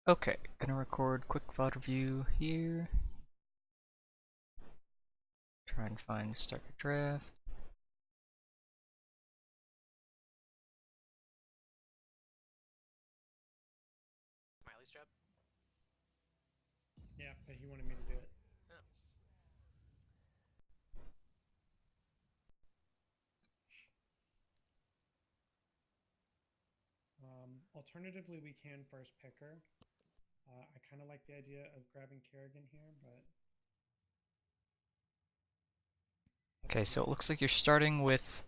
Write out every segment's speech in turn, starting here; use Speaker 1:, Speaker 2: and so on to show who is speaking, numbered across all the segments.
Speaker 1: Okay, gonna record quick VOD review here. Try and find start a draft.
Speaker 2: Miley's job?
Speaker 3: Yeah, but he wanted me to do it.
Speaker 2: Oh.
Speaker 3: Alternatively, we can first picker. I kind of like the idea of grabbing Kerrigan here, but up
Speaker 1: Okay,
Speaker 3: to
Speaker 1: so
Speaker 3: you.
Speaker 1: it looks like you're starting with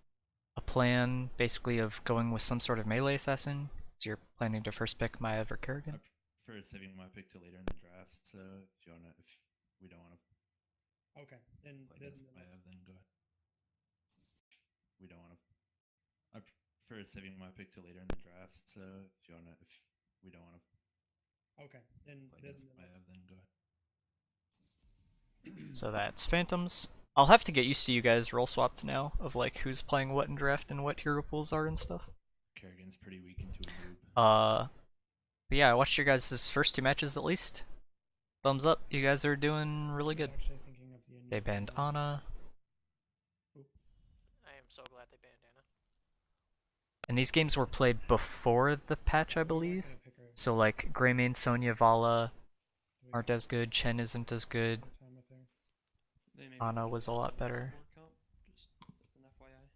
Speaker 1: a plan basically of going with some sort of melee assassin. So you're planning to first pick Maiev or Kerrigan.
Speaker 4: I prefer saving my pick till later in the draft. So if we don't want to
Speaker 3: Okay, then
Speaker 4: play
Speaker 3: then,
Speaker 4: with
Speaker 3: then let's.
Speaker 4: Maiev, then go ahead. We don't want to. I prefer saving my pick till later in the draft. So if we don't want to
Speaker 3: Okay, then
Speaker 4: play
Speaker 3: then,
Speaker 4: with
Speaker 3: then let's.
Speaker 4: Maiev, then go ahead.
Speaker 1: So that's Phantoms. I'll have to get used to you guys roll swapped now of like who's playing what in draft and what hero pools are and stuff.
Speaker 4: Kerrigan's pretty weak into a noob.
Speaker 1: But yeah, I watched your guys' first two matches at least. Thumbs up, you guys are doing really
Speaker 3: I was
Speaker 1: good.
Speaker 3: actually thinking of the
Speaker 1: They
Speaker 3: Anita
Speaker 1: banned
Speaker 3: here.
Speaker 1: Ana,
Speaker 3: Oop.
Speaker 2: I am so glad they banned Anna.
Speaker 1: and these games were played before the patch, I
Speaker 3: We weren't
Speaker 1: believe.
Speaker 3: gonna pick her.
Speaker 1: So like Greymane, Sonya, Vala
Speaker 3: So we
Speaker 1: aren't
Speaker 3: got
Speaker 1: as good. Chen isn't as good.
Speaker 3: more time with her.
Speaker 4: They may be
Speaker 1: Ana
Speaker 4: putting
Speaker 1: was a
Speaker 4: her in
Speaker 1: lot
Speaker 4: double
Speaker 1: better.
Speaker 4: support comp, just as an FYI.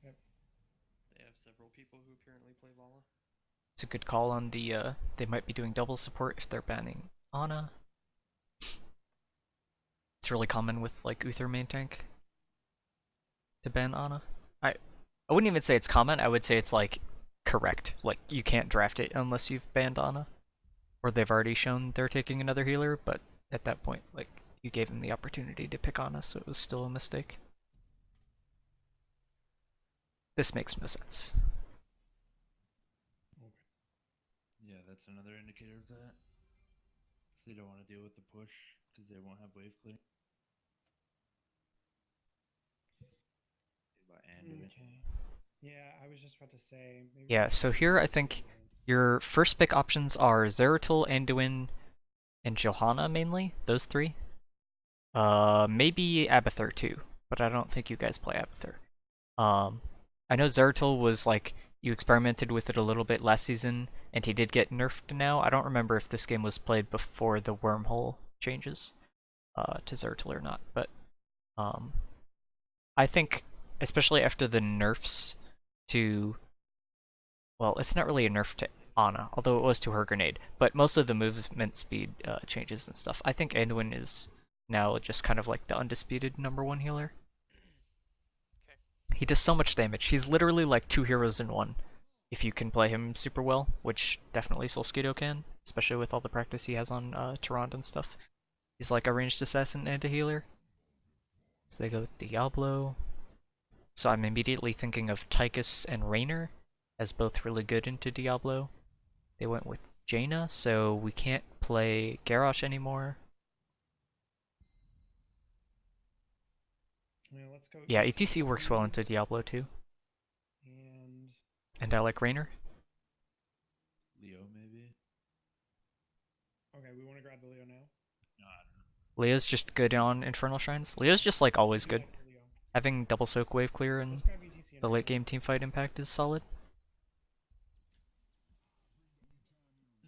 Speaker 3: Yep.
Speaker 4: They have several people who apparently play Vala.
Speaker 1: It's a good call on the. They might be doing double support if they're banning Ana. It's really common with like Uther main tank to ban Ana. I wouldn't even say it's common. I would say it's like correct. Like you can't draft it unless you've banned Ana, or they've already shown they're taking another healer. But at that point, like you gave them the opportunity to pick Ana, so it was still a mistake. This makes no sense.
Speaker 3: Okay.
Speaker 4: Yeah, that's another indicator of that. They don't want to deal with the push because they won't have wave clear. By Anduin.
Speaker 3: Okay. Yeah, I was just about to say. Maybe
Speaker 1: Yeah. So here I think your first pick options are Zeratul, Anduin, and Johanna mainly. Those three. Maybe Abathur too, but I don't think you guys play Abathur. I know Zeratul was like you experimented with it a little bit last season, and he did get nerfed now. I don't remember if this game was played before the wormhole changes to Zeratul or not, but um, I think especially after the nerfs to, well, it's not really a nerf to Ana, although it was to her grenade, but most of the movement speed changes and stuff. I think Anduin is now just kind of like the undisputed number one healer.
Speaker 2: Okay.
Speaker 1: He does so much damage. He's literally like two heroes in one. If you can play him super well, which definitely Solskito can, especially with all the practice he has on Tyrant and stuff. He's like a ranged assassin and a healer. So they go with Diablo. So I'm immediately thinking of Tychus and Raynor as both really good into Diablo. They went with Jaina, so we can't play Garrosh anymore.
Speaker 3: Yeah, let's go.
Speaker 1: Yeah, ETC works well
Speaker 3: ETC
Speaker 1: into Diablo too.
Speaker 3: and
Speaker 1: And I like Raynor.
Speaker 4: Leo, maybe?
Speaker 3: okay, we want to grab the Leo now.
Speaker 4: No, I don't know.
Speaker 1: Leo's just good on Infernal Shrines. Leo's just like
Speaker 3: I
Speaker 1: always
Speaker 3: do
Speaker 1: good.
Speaker 3: like the Leo.
Speaker 1: Having double soak wave clear
Speaker 3: Let's
Speaker 1: and
Speaker 3: grab ETC
Speaker 1: the
Speaker 3: now.
Speaker 1: late game teamfight impact is solid.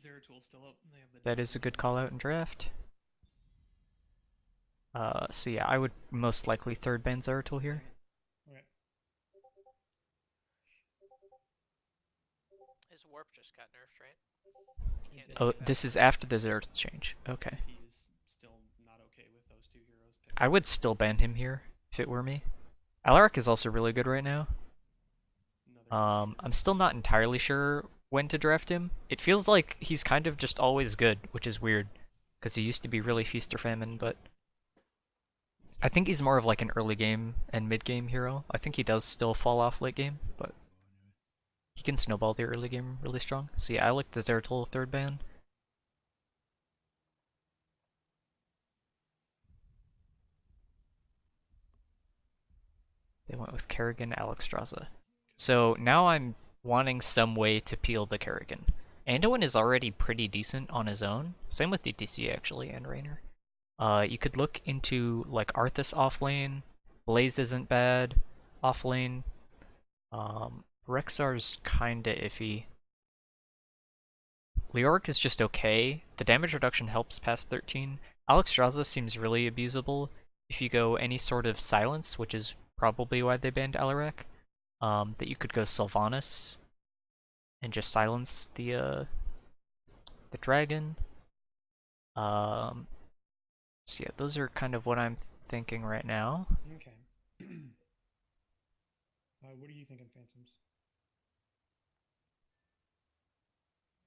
Speaker 4: Zeratul's still up. They have the
Speaker 1: That is a good call out in draft. So yeah, I would most likely third ban Zeratul here.
Speaker 3: Okay.
Speaker 2: His warp just got nerfed, right? He
Speaker 3: It
Speaker 2: can't
Speaker 3: did.
Speaker 2: take
Speaker 1: Oh,
Speaker 2: it back.
Speaker 1: this is after the Zeratul change. Okay.
Speaker 4: He is still not okay with those two heroes picking.
Speaker 1: I would still ban him here if it were me. Alaric is also really good right now. I'm still not entirely sure when to draft him. It feels like he's kind of just always good, which is weird, because he used to be really feast or famine, but I think he's more of like an early game and mid game hero. I think he does still fall off late game, but he can snowball the early game really strong. So yeah, I like the Zeratul third ban. They went with Kerrigan, Alexstrasza. So now I'm wanting some way to peel the Kerrigan. Anduin is already pretty decent on his own. Same with DTC actually, and Raynor. You could look into like Arthas offlane. Blaze isn't bad offlane. Rexar's kinda iffy. Leoric is just okay. The damage reduction helps past 13. Alexstrasza seems really abusable if you go any sort of silence, which is probably why they banned Alarak. That you could go Sylvanas and just silence the dragon. So yeah, those are kind of what I'm thinking right now.
Speaker 3: Okay. What are you thinking, Phantoms?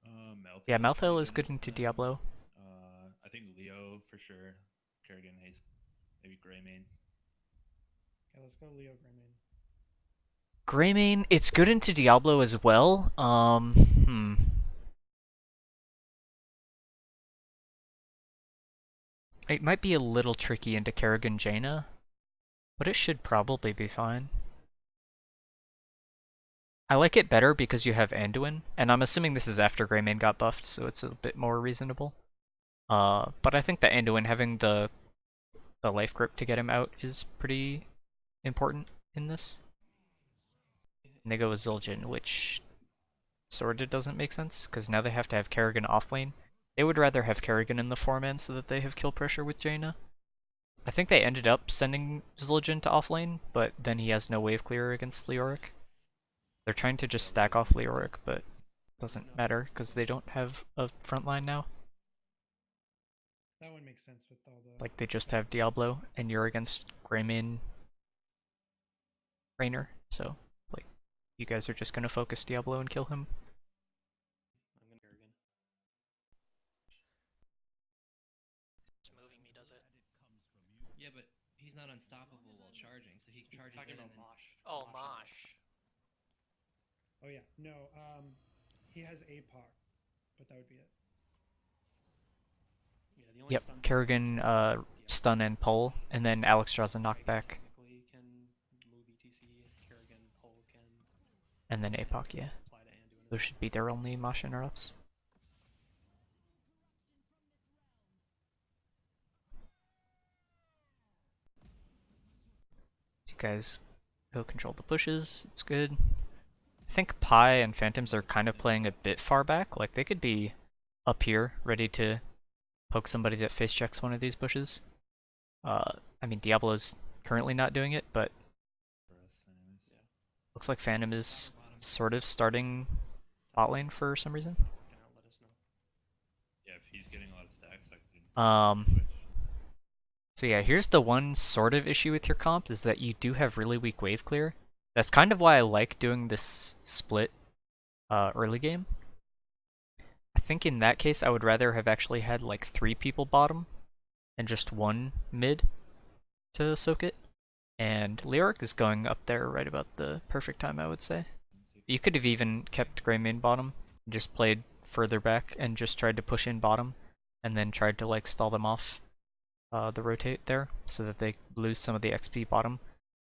Speaker 4: Malthael
Speaker 1: Yeah,
Speaker 4: should
Speaker 1: Malthael
Speaker 4: be
Speaker 1: is good into
Speaker 4: for them.
Speaker 1: Diablo.
Speaker 4: I think Leo for sure. Kerrigan, Hayes, maybe Greymane.
Speaker 3: Okay, let's go Leo Greymane.
Speaker 1: Greymane, it's good into Diablo as well. It might be a little tricky into Kerrigan Jaina, but it should probably be fine. I like it better because you have Anduin, and I'm assuming this is after Greymane got buffed, so it's a bit more reasonable. But I think that Anduin having the life grip to get him out is pretty important in this. And they go with Zul'jin, which sorta doesn't make sense, because now they have to have Kerrigan offlane. They would rather have Kerrigan in the 4-man so that they have kill pressure with Jaina. I think they ended up sending Zul'jin to offlane, but then he has no wave clear against Leoric. They're trying to just stack off Leoric, but it doesn't matter, because they don't have a front line now.
Speaker 3: That would make sense with all the...
Speaker 1: Like, they just have Diablo, and you're against Greymane Raynor, so, like, you guys are just gonna focus Diablo and kill him.
Speaker 2: I'm gonna Kerrigan. It's moving me, does it?
Speaker 5: Yeah, but he's not unstoppable while charging, so he charges
Speaker 2: Talking
Speaker 5: in
Speaker 2: about
Speaker 5: and then...
Speaker 2: Mosh. Oh, Mosh.
Speaker 3: Oh yeah, no, he has APOC, but that would be it.
Speaker 5: Yeah, the only
Speaker 1: Yep,
Speaker 5: stun
Speaker 1: Kerrigan, stun and pull, and then Alexstrasza knockback,
Speaker 5: technically can move ETC, Kerrigan, Pull can
Speaker 1: and then APOC, yeah.
Speaker 5: apply to Anduin.
Speaker 1: Those should be their only Mosh interrupts. You guys go control the pushes, it's good. I think Pi and Phantoms are kind of playing a bit far back, like they could be up here, ready to poke somebody that face checks one of these bushes. I mean, Diablo's currently not doing it, but
Speaker 4: For us, anyways.
Speaker 1: looks like Phantom is sort of starting bot lane for some reason.
Speaker 5: Can let us know.
Speaker 4: Yeah, if he's getting a lot of stacks, I could
Speaker 1: Um,
Speaker 4: switch.
Speaker 1: so yeah, here's the one sort of issue with your comp, is that you do have really weak wave clear. That's kind of why I like doing this split early game. I think in that case I would rather have actually had like 3 people bottom and just 1 mid to soak it. And Leoric is going up there right about the perfect time, I would say. You could have even kept Greymane bottom, and just played further back and just tried to push in bottom, and then tried to like stall them off the rotate there, so that they lose some of the XP bottom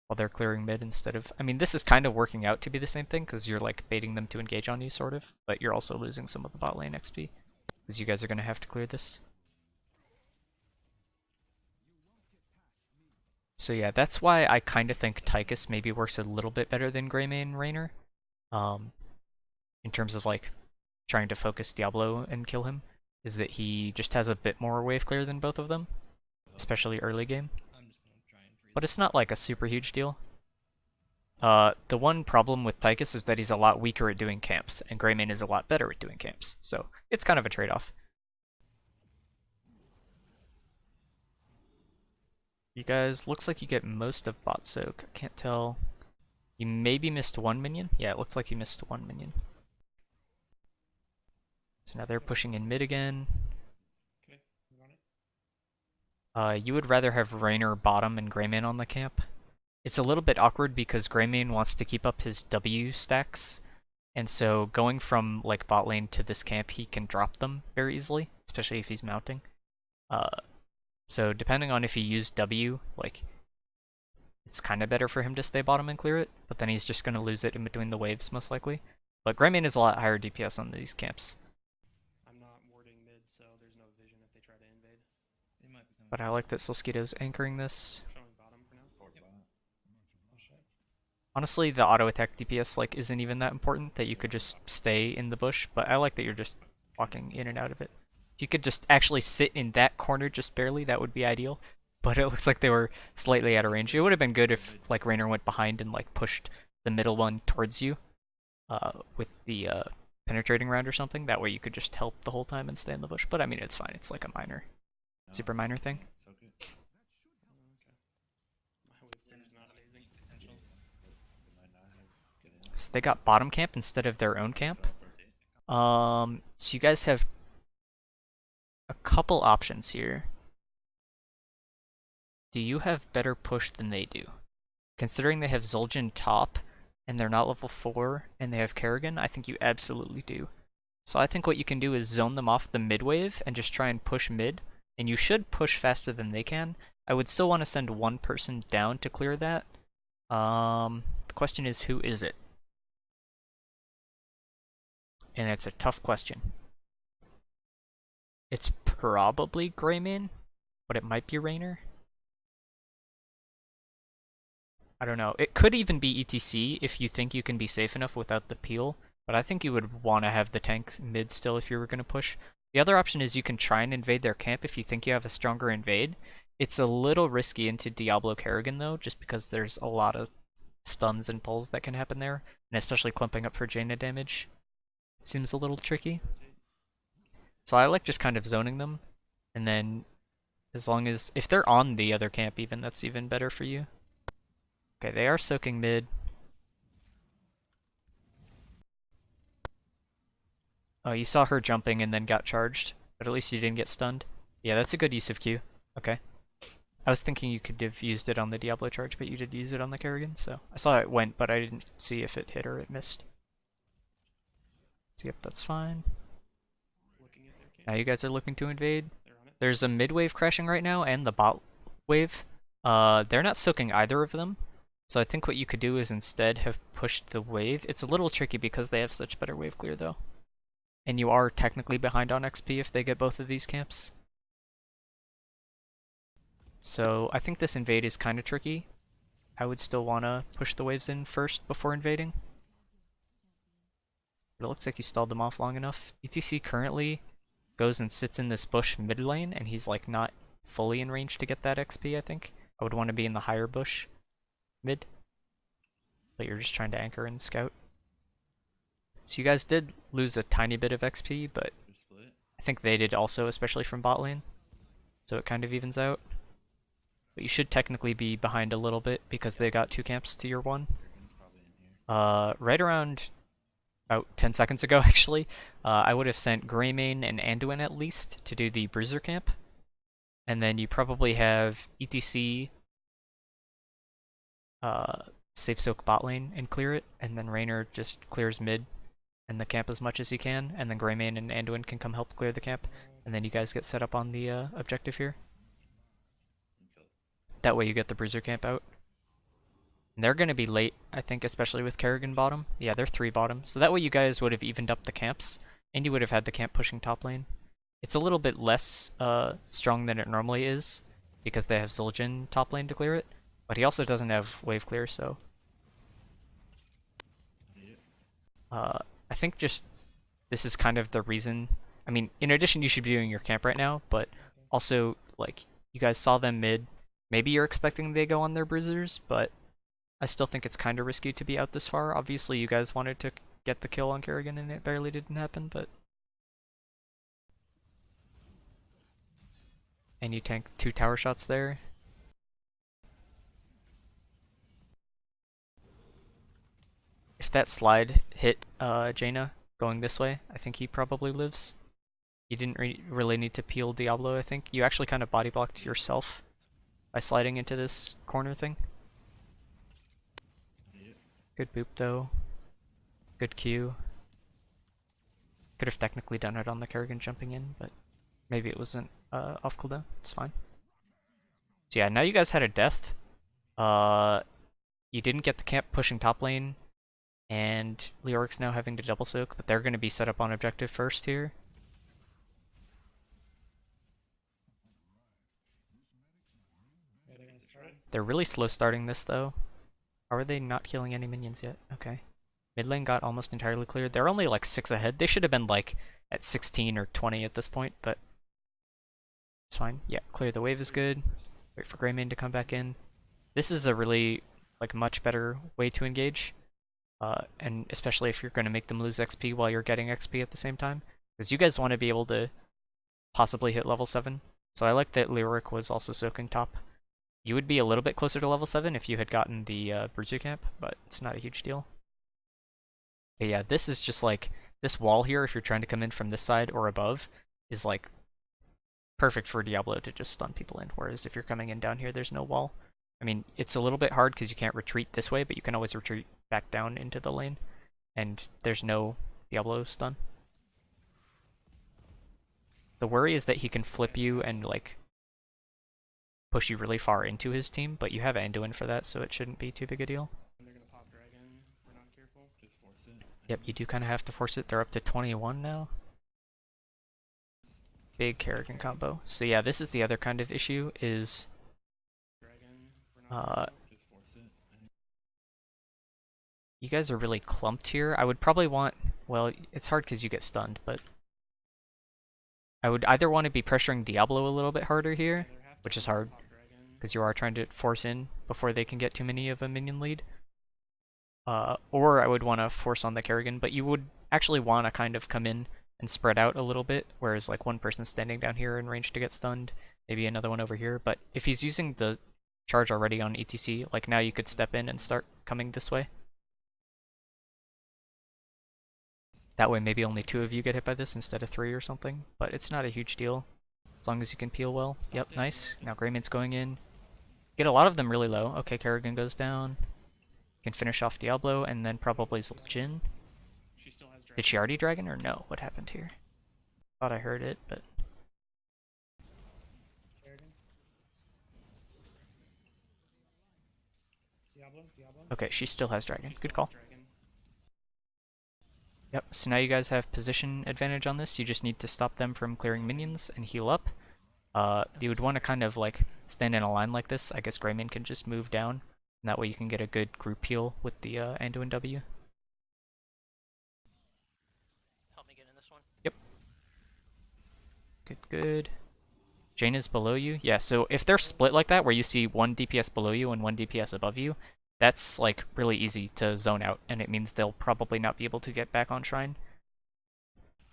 Speaker 1: while they're clearing mid instead of... I mean, this is kind of working out to be the same thing, because you're like baiting them to engage on you, sort of, but you're also losing some of the bot lane XP, because you guys are going to have to clear this. So yeah, that's why I kind of think Tychus maybe works a little bit better than Greymane Raynor, in terms of like trying to focus Diablo and kill him, is that he just has a bit more wave clear than both of them, especially early game.
Speaker 5: I'm just gonna try and freeze.
Speaker 1: But it's not like a super huge deal. The one problem with Tychus is that he's a lot weaker at doing camps, and Greymane is a lot better at doing camps, so it's kind of a trade-off. You guys, looks like you get most of bot soak. I can't tell. You maybe missed 1 minion? Yeah, it looks like you missed 1 minion. So now they're pushing in mid again.
Speaker 3: Okay, I'm on it.
Speaker 1: You would rather have Raynor bottom and Greymane on the camp. It's a little bit awkward because Greymane wants to keep up his W stacks, and so going from like bot lane to this camp, he can drop them very easily, especially if he's mounting. So depending on if he used W, like, it's kind of better for him to stay bottom and clear it, but then he's just going to lose it in between the waves most likely. But Greymane is a lot higher DPS on these camps, But I like that Solskito's anchoring this.
Speaker 2: Showing bottom for now.
Speaker 4: Port bot.
Speaker 3: Oh shit.
Speaker 1: Honestly, the auto attack DPS like isn't even that important, that you could just stay in the bush, but I like that you're just walking in and out of it. If you could just actually sit in that corner just barely, that would be ideal. But it looks like they were slightly out of range. It would have been good if like Raynor went behind and like pushed the middle one towards you with the penetrating round or something. That way you could just help the whole time and stay in the bush. But I mean, it's fine. It's like a minor,
Speaker 4: No,
Speaker 1: super
Speaker 4: it's
Speaker 1: minor
Speaker 4: okay.
Speaker 1: thing.
Speaker 4: It's okay.
Speaker 2: My wave clear is not amazing. Potential.
Speaker 4: They might not have get in.
Speaker 1: So they got bottom camp instead of their own camp. So you guys have a couple options here. Do you have better push than they do? Considering they have Zul'jin top, and they're not level 4, and they have Kerrigan, I think you absolutely do. So I think what you can do is zone them off the mid wave and just try and push mid, and you should push faster than they can. I would still want to send one person down to clear that. The question is, who is it? And it's a tough question. It's probably Greymane, but it might be Raynor. I don't know. It could even be ETC if you think you can be safe enough without the peel, but I think you would want to have the tank mid still if you were going to push. The other option is you can try and invade their camp if you think you have a stronger invade. It's a little risky into Diablo Kerrigan though, just because there's a lot of stuns and pulls that can happen there, and especially clumping up for Jaina damage seems a little tricky. So I like just kind of zoning them, and then as long as, if they're on the other camp even, that's even better for you. Okay, they are soaking mid. Oh, you saw her jumping and then got charged, but at least you didn't get stunned. Yeah, that's a good use of Q. Okay. I was thinking you could have used it on the Diablo charge, but you did use it on the Kerrigan, so I saw it went, but I didn't see if it hit or it missed. So yep, that's fine.
Speaker 2: Looking at their camp.
Speaker 1: Now you guys are looking to invade.
Speaker 2: They're on it.
Speaker 1: There's a mid wave crashing right now and the bot wave. They're not soaking either of them. So I think what you could do is instead have pushed the wave. It's a little tricky because they have such better wave clear though. And you are technically behind on XP if they get both of these camps. So I think this invade is kind of tricky. I would still want to push the waves in first before invading. But it looks like you stalled them off long enough. ETC currently goes and sits in this bush mid lane, and he's like not fully in range to get that XP, I think. I would want to be in the higher bush mid. But you're just trying to anchor and scout. So you guys did lose a tiny bit of XP, but
Speaker 4: They're split.
Speaker 1: I think they did also, especially from bot lane. So it kind of evens out. But you should technically be behind a little bit because they got 2 camps to your 1.
Speaker 4: Kerrigan's probably in here.
Speaker 1: Right around about 10 seconds ago, actually, I would have sent Greymane and Anduin at least to do the Bruiser camp. And then you probably have ETC safe soak bot lane and clear it, and then Raynor just clears mid and the camp as much as he can, and then Greymane and Anduin can come help clear the camp, and then you guys get set up on the objective here.
Speaker 4: Okay.
Speaker 1: That way you get the Bruiser camp out. And they're going to be late, I think, especially with Kerrigan bottom. Yeah, they're 3 bottom. So that way you guys would have evened up the camps, and you would have had the camp pushing top lane. It's a little bit less strong than it normally is, because they have Zul'jin top lane to clear it, but he also doesn't have wave clear, so...
Speaker 4: Yeah.
Speaker 1: I think just this is kind of the reason. I mean, in addition, you should be doing your camp right now, but also, like, you guys saw them mid. Maybe you're expecting they go on their bruisers, but I still think it's kind of risky to be out this far. Obviously, you guys wanted to get the kill on Kerrigan, and it barely didn't happen, but... And you tank 2 tower shots there. If that slide hit Jaina going this way, I think he probably lives. You didn't really need to peel Diablo, I think. You actually kind of body blocked yourself by sliding into this corner thing.
Speaker 4: Yeah.
Speaker 1: Good boop though. Good Q. Could have technically done it on the Kerrigan jumping in, but maybe it wasn't off cooldown. It's fine. So yeah, now you guys had a death. You didn't get the camp pushing top lane, and Leoric's now having to double soak, but they're going to be set up on objective first here. They're really slow starting this though. How are they not killing any minions yet? Okay. Mid lane got almost entirely cleared. They're only like 6 ahead. They should have been like at 16 or 20 at this point, but it's fine. Yeah, clear the wave is good. Wait for Greymane to come back in. This is a really like much better way to engage. And especially if you're going to make them lose XP while you're getting XP at the same time. Because you guys want to be able to possibly hit level 7. So I like that Lyric was also soaking top. You would be a little bit closer to level 7 if you had gotten the Bruiser Camp, but it's not a huge deal. But yeah, this is just like, this wall here, if you're trying to come in from this side or above, is like perfect for Diablo to just stun people in, whereas if you're coming in down here, there's no wall. I mean, it's a little bit hard because you can't retreat this way, but you can always retreat back down into the lane, and there's no Diablo stun. The worry is that he can flip you and like push you really far into his team, but you have Anduin for that, so it shouldn't be too big a deal.
Speaker 2: And they're gonna pop dragon if we're not careful.
Speaker 4: Just force it.
Speaker 1: Yep, you do kind of have to force it. They're up to 21 now. Big Kerrigan combo. So yeah, this is the other kind of issue, is
Speaker 2: Dragon if we're not careful.
Speaker 4: Just force it.
Speaker 1: you guys are really clumped here. I would probably want, well, it's hard because you get stunned, but I would either want to be pressuring Diablo a little bit harder here,
Speaker 2: Either have to
Speaker 1: which is
Speaker 2: or
Speaker 1: hard,
Speaker 2: pop dragon.
Speaker 1: because you are trying to force in before they can get too many of a minion lead. Or I would want to force on the Kerrigan, but you would actually want to kind of come in and spread out a little bit, whereas like one person's standing down here in range to get stunned, maybe another one over here, but if he's using the charge already on ETC, like now you could step in and start coming this way. That way maybe only 2 of you get hit by this instead of 3 or something, but it's not a huge deal, as long as you can peel well. Yep, nice. Now Greymane's going in. Get a lot of them really low. Okay, Kerrigan goes down. You can finish off Diablo, and then probably Zul'jin.
Speaker 2: She still has dragon.
Speaker 1: Did she already dragon, or no? What happened here? Thought I heard it, but...
Speaker 3: Kerrigan. Diablo.
Speaker 1: Okay, she still has dragon.
Speaker 2: She
Speaker 1: Good
Speaker 2: still
Speaker 1: call.
Speaker 2: has dragon.
Speaker 1: Yep, so now you guys have position advantage on this. You just need to stop them from clearing minions and heal up. You would want to kind of like stand in a line like this. I guess Greymane can just move down, and that way you can get a good group heal with the Anduin W.
Speaker 5: Help me get in this one.
Speaker 1: Yep. Good, good. Jane is below you. Yeah, so if they're split like that, where you see 1 DPS below you and 1 DPS above you, that's like really easy to zone out, and it means they'll probably not be able to get back on Shrine.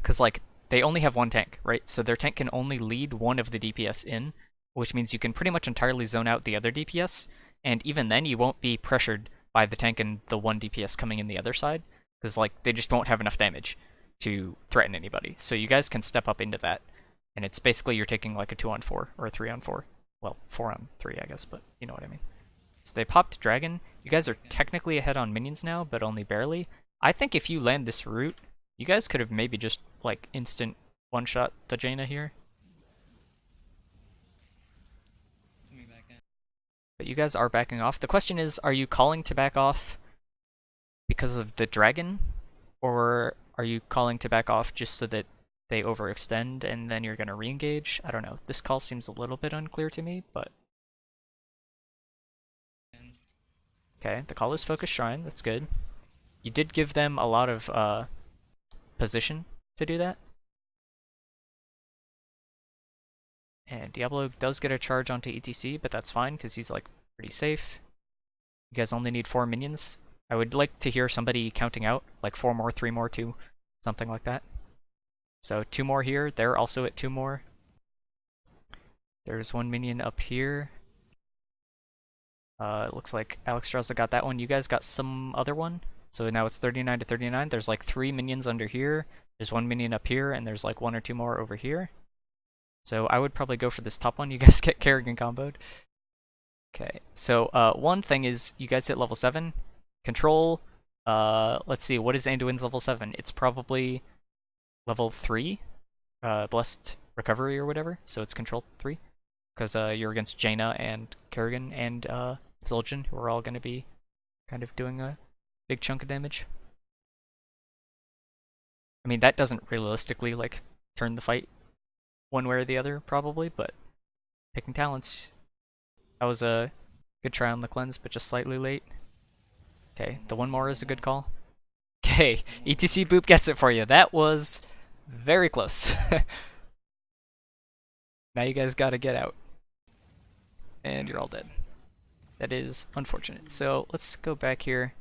Speaker 1: Because like, they only have 1 tank, right? So their tank can only lead 1 of the DPS in, which means you can pretty much entirely zone out the other DPS, and even then you won't be pressured by the tank and the 1 DPS coming in the other side, because like, they just won't have enough damage to threaten anybody. So you guys can step up into that, and it's basically you're taking like a 2-on-4 or a 3-on-4. Well, 4-on-3 I guess, but you know what I mean. So they popped Dragon. You guys are technically ahead on minions now, but only barely. I think if you land this route, you guys could have maybe just like instant one-shot the Jaina here.
Speaker 5: Coming back in.
Speaker 1: But you guys are backing off. The question is, are you calling to back off because of the dragon? Or are you calling to back off just so that they overextend and then you're going to re-engage? I don't know. This call seems a little bit unclear to me, but... Okay, the call is Focus Shrine. That's good. You did give them a lot of position to do that. And Diablo does get a charge onto ETC, but that's fine because he's like pretty safe. You guys only need 4 minions. I would like to hear somebody counting out, like 4 more, 3 more, 2, something like that. So 2 more here. They're also at 2 more. There's 1 minion up here. It looks like Alexstrasza got that one. You guys got some other one. So now it's 39 to 39. There's like 3 minions under here. There's 1 minion up here, and there's like 1 or 2 more over here. So I would probably go for this top one. You guys get Kerrigan comboed. Okay, so one thing is you guys hit level 7. Control, let's see, what is Anduin's level 7? It's probably level 3, Blessed Recovery or whatever, so it's control 3. Because you're against Jaina and Kerrigan and Zul'jin, who are all going to be kind of doing a big chunk of damage. I mean, that doesn't realistically, like, turn the fight one way or the other, probably, but picking talents, that was a Good try on the cleanse, but just slightly late. Okay, the one more is a good call. Okay, ETC Boop gets it for you. That was very close. Now you guys gotta get out. And you're all dead. That is unfortunate. So let's go back here,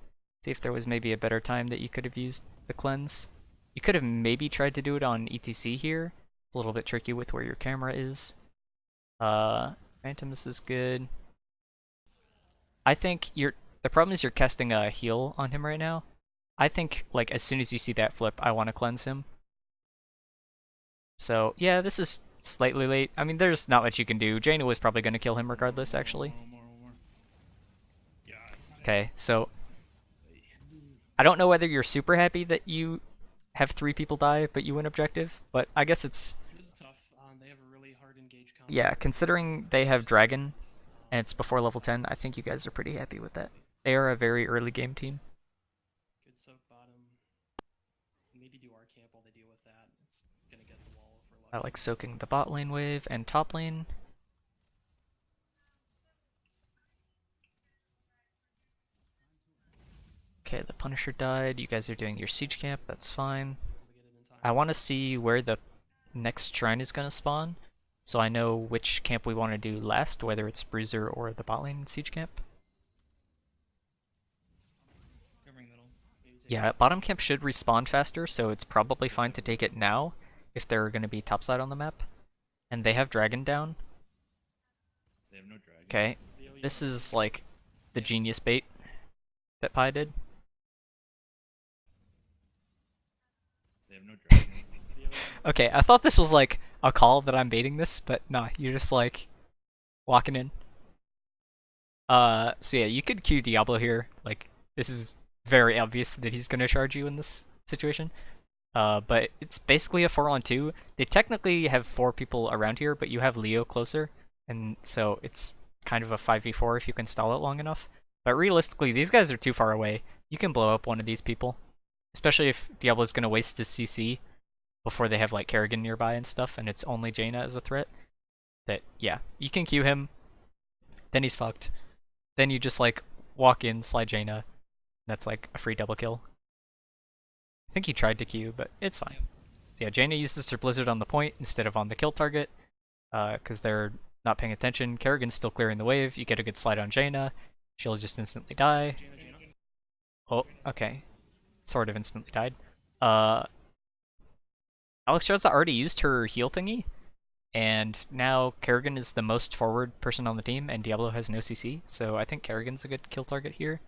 Speaker 1: see if there was maybe a better time that you could have used the cleanse. You could have maybe tried to do it on ETC here. It's a little bit tricky with where your camera is. Phantoms is good. I think the problem is you're casting a heal on him right now. I think like as soon as you see that flip, I want to cleanse him. So yeah, this is slightly late. I mean, there's not much you can do. Jaina was probably going to kill him regardless, actually.
Speaker 4: One more. Yes.
Speaker 1: Okay, so I don't know whether you're super happy that you have 3 people die, but you win objective, but I guess it's...
Speaker 2: This is tough. They have a really hard engage combo.
Speaker 1: Yeah, considering they have Dragon, and it's before level 10, I think you guys are pretty happy with that. They are a very early game team.
Speaker 2: Good soak bottom. Maybe do our camp while they deal with that. It's gonna get the wall if we're lucky.
Speaker 1: I like soaking the bot lane wave and top lane. Okay, the Punisher died. You guys are doing your siege camp, that's fine.
Speaker 2: We'll get it in time.
Speaker 1: I want to see where the next shrine is going to spawn, so I know which camp we want to do last, whether it's Bruiser or the bot lane siege camp.
Speaker 5: Covering middle.
Speaker 2: Maybe take
Speaker 1: Yeah, bottom camp should respawn faster, so it's probably fine to take it now if they're going to be topside on the map. And they have Dragon down.
Speaker 4: They have no dragon.
Speaker 1: Okay, this is like the genius bait that Pi did.
Speaker 4: They have no dragon.
Speaker 1: Okay, I thought this was like a call that I'm baiting this, but nah, you're just like walking in. So yeah, you could Q Diablo here. Like, this is very obvious that he's gonna charge you in this situation. But it's basically a 4-on-2. They technically have 4 people around here, but you have Leo closer, and so it's kind of a 5v4 if you can stall it long enough. But realistically, these guys are too far away. You can blow up one of these people, especially if Diablo's gonna waste his CC before they have like Kerrigan nearby and stuff, and it's only Jaina as a threat. That yeah, you can Q him, then he's fucked. Then you just like walk in, slide Jaina. That's like a free double kill. I think he tried to Q, but it's fine. So yeah, Jaina uses her Blizzard on the point instead of on the kill target, because they're not paying attention. Kerrigan's still clearing the wave. You get a good slide on Jaina. She'll just instantly die.
Speaker 2: Jaina.
Speaker 1: Oh, okay. Sort of instantly died. Alexstrasza already used her heal thingy, and now Kerrigan is the most forward person on the team, and Diablo has no CC, so I think Kerrigan's a good kill target here.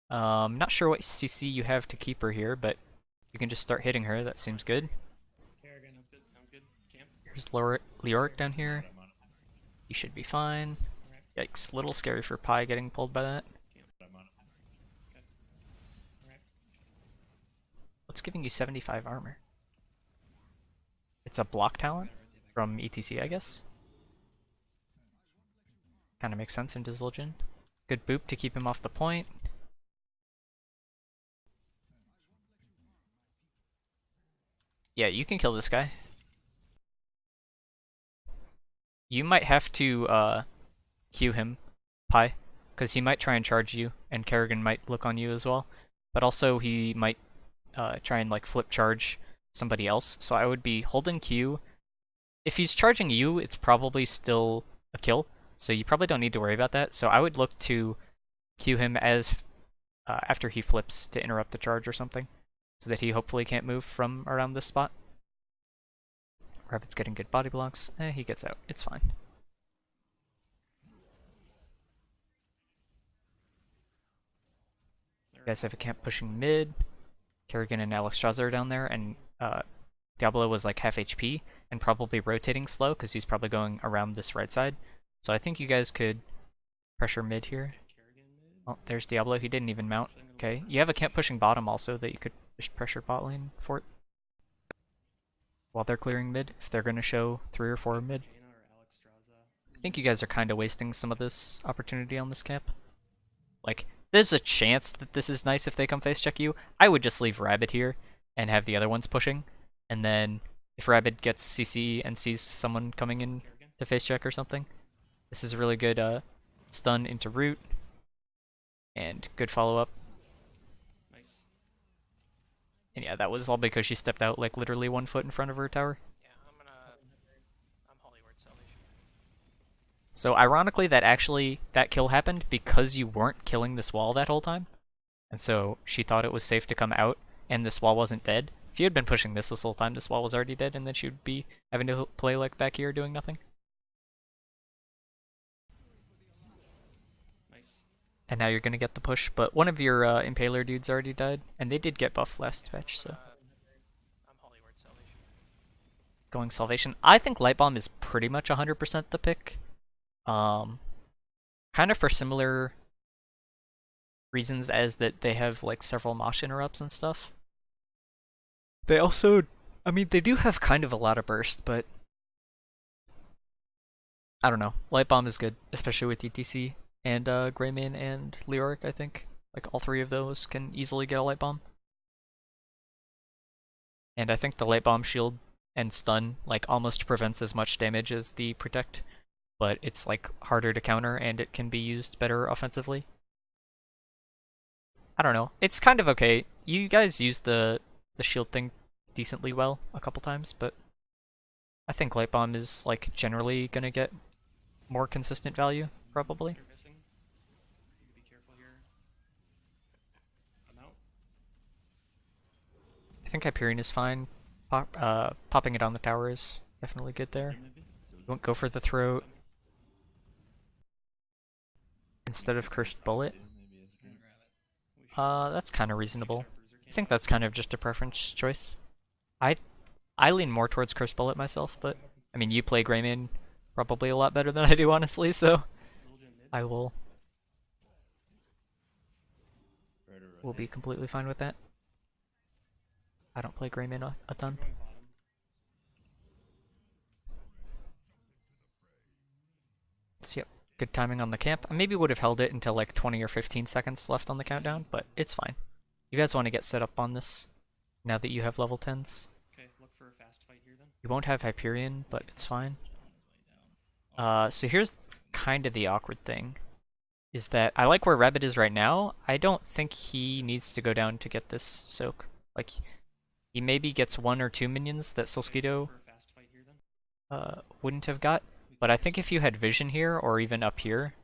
Speaker 1: Not sure what CC you have to keep her here, but you can just start hitting her, that seems good.
Speaker 3: Kerrigan.
Speaker 2: Sounds good. Sounds good. Camp.
Speaker 1: Here's Leoric down here. He should be fine. Yikes, little scary for Pi getting pulled by that. What's giving you 75 armor? It's a block talent from ETC, I guess. Kinda makes sense in Disillusion. Good boop to keep him off the point. Yeah, you can kill this guy. You might have to Q him, Pi, because he might try and charge you, and Kerrigan might look on you as well. But also he might try and like flip charge somebody else. So I would be holding Q. If he's charging you, it's probably still a kill, so you probably don't need to worry about that. So I would look to Q him as after he flips to interrupt the charge or something, so that he hopefully can't move from around this spot. Rabbit's getting good body blocks. He gets out. It's fine. You guys have a camp pushing mid. Kerrigan and Alexstrasza are down there, and Diablo was like half HP and probably rotating slow because he's probably going around this right side. So I think you guys could pressure mid here.
Speaker 2: Kerrigan mid.
Speaker 1: Oh, there's Diablo. He didn't even mount. Okay, you have a camp pushing bottom also that you could pressure bot lane for it while they're clearing mid, if they're going to show 3 or 4 mid.
Speaker 2: Jaina or Alexstrasza.
Speaker 1: I think you guys are kind of wasting some of this opportunity on this camp. Like, there's a chance that this is nice if they come face check you. I would just leave Rabbit here and have the other ones pushing, and then if Rabbit gets CC and sees someone coming in
Speaker 2: Kerrigan.
Speaker 1: to face check or something, this is a really good stun into root, and good follow-up.
Speaker 2: Nice.
Speaker 1: And yeah, that was all because she stepped out like literally 1 foot in front of her tower.
Speaker 6: Yeah, I'm Holy Word Salvation.
Speaker 1: So ironically, that kill happened because you weren't killing this wall that whole time. And so she thought it was safe to come out, and this wall wasn't dead. If you had been pushing this whole time, this wall was already dead, and then she would be having to play like back here doing nothing.
Speaker 2: Nice.
Speaker 1: And now you're gonna get the push, but one of your Impaler dudes already died, and they did get buffed last patch, so.
Speaker 6: I'm Holy Word Salvation.
Speaker 1: Going Salvation. I think Light Bomb is pretty much 100% the pick. Kind of for similar reasons as that they have like several Mosh interrupts and stuff. They also, I mean, they do have kind of a lot of burst, but I don't know. Light Bomb is good, especially with UTC and Greymane and Leoric, I think. Like all three of those can easily get a Light Bomb. And I think the Light Bomb shield and stun like almost prevents as much damage as the protect, but it's like harder to counter and it can be used better offensively. I don't know. It's kind of okay. You guys used the shield thing decently well a couple times, but I think Light Bomb is like generally gonna get more consistent value, probably.
Speaker 2: You're missing. You can be careful here. I'm out.
Speaker 1: I think Hyperion is fine. Popping it on the tower is definitely good there. You won't go for the throat instead of Cursed Bullet.
Speaker 4: Maybe as a
Speaker 5: Can
Speaker 4: drink.
Speaker 5: grab it.
Speaker 1: That's kind of reasonable.
Speaker 2: Our bruiser
Speaker 1: I
Speaker 2: came
Speaker 1: think
Speaker 2: out.
Speaker 1: that's kind of just a preference choice. I lean more towards Cursed Bullet myself, but I mean you play Greymane probably a lot better than I do, honestly, so
Speaker 2: Zul'jin mid.
Speaker 1: I will
Speaker 4: Right or right?
Speaker 1: will be completely fine with that. I don't play Greymane a ton.
Speaker 2: They're going bottom.
Speaker 1: So yep, good timing on the camp. I maybe would have held it until like 20 or 15 seconds left on the countdown, but it's fine. You guys want to get set up on this now that you have level 10s.
Speaker 2: Okay, look for a fast fight here then.
Speaker 1: You won't have Hyperion, but it's fine.
Speaker 5: On his way down.
Speaker 1: So here's kind of the awkward thing, is that I like where Rabbit is right now. I don't think he needs to go down to get this soak. Like, he maybe gets 1 or 2 minions that Solskito
Speaker 2: Look for a fast fight here then.
Speaker 1: wouldn't have got. But I think if you had vision here, or even up here,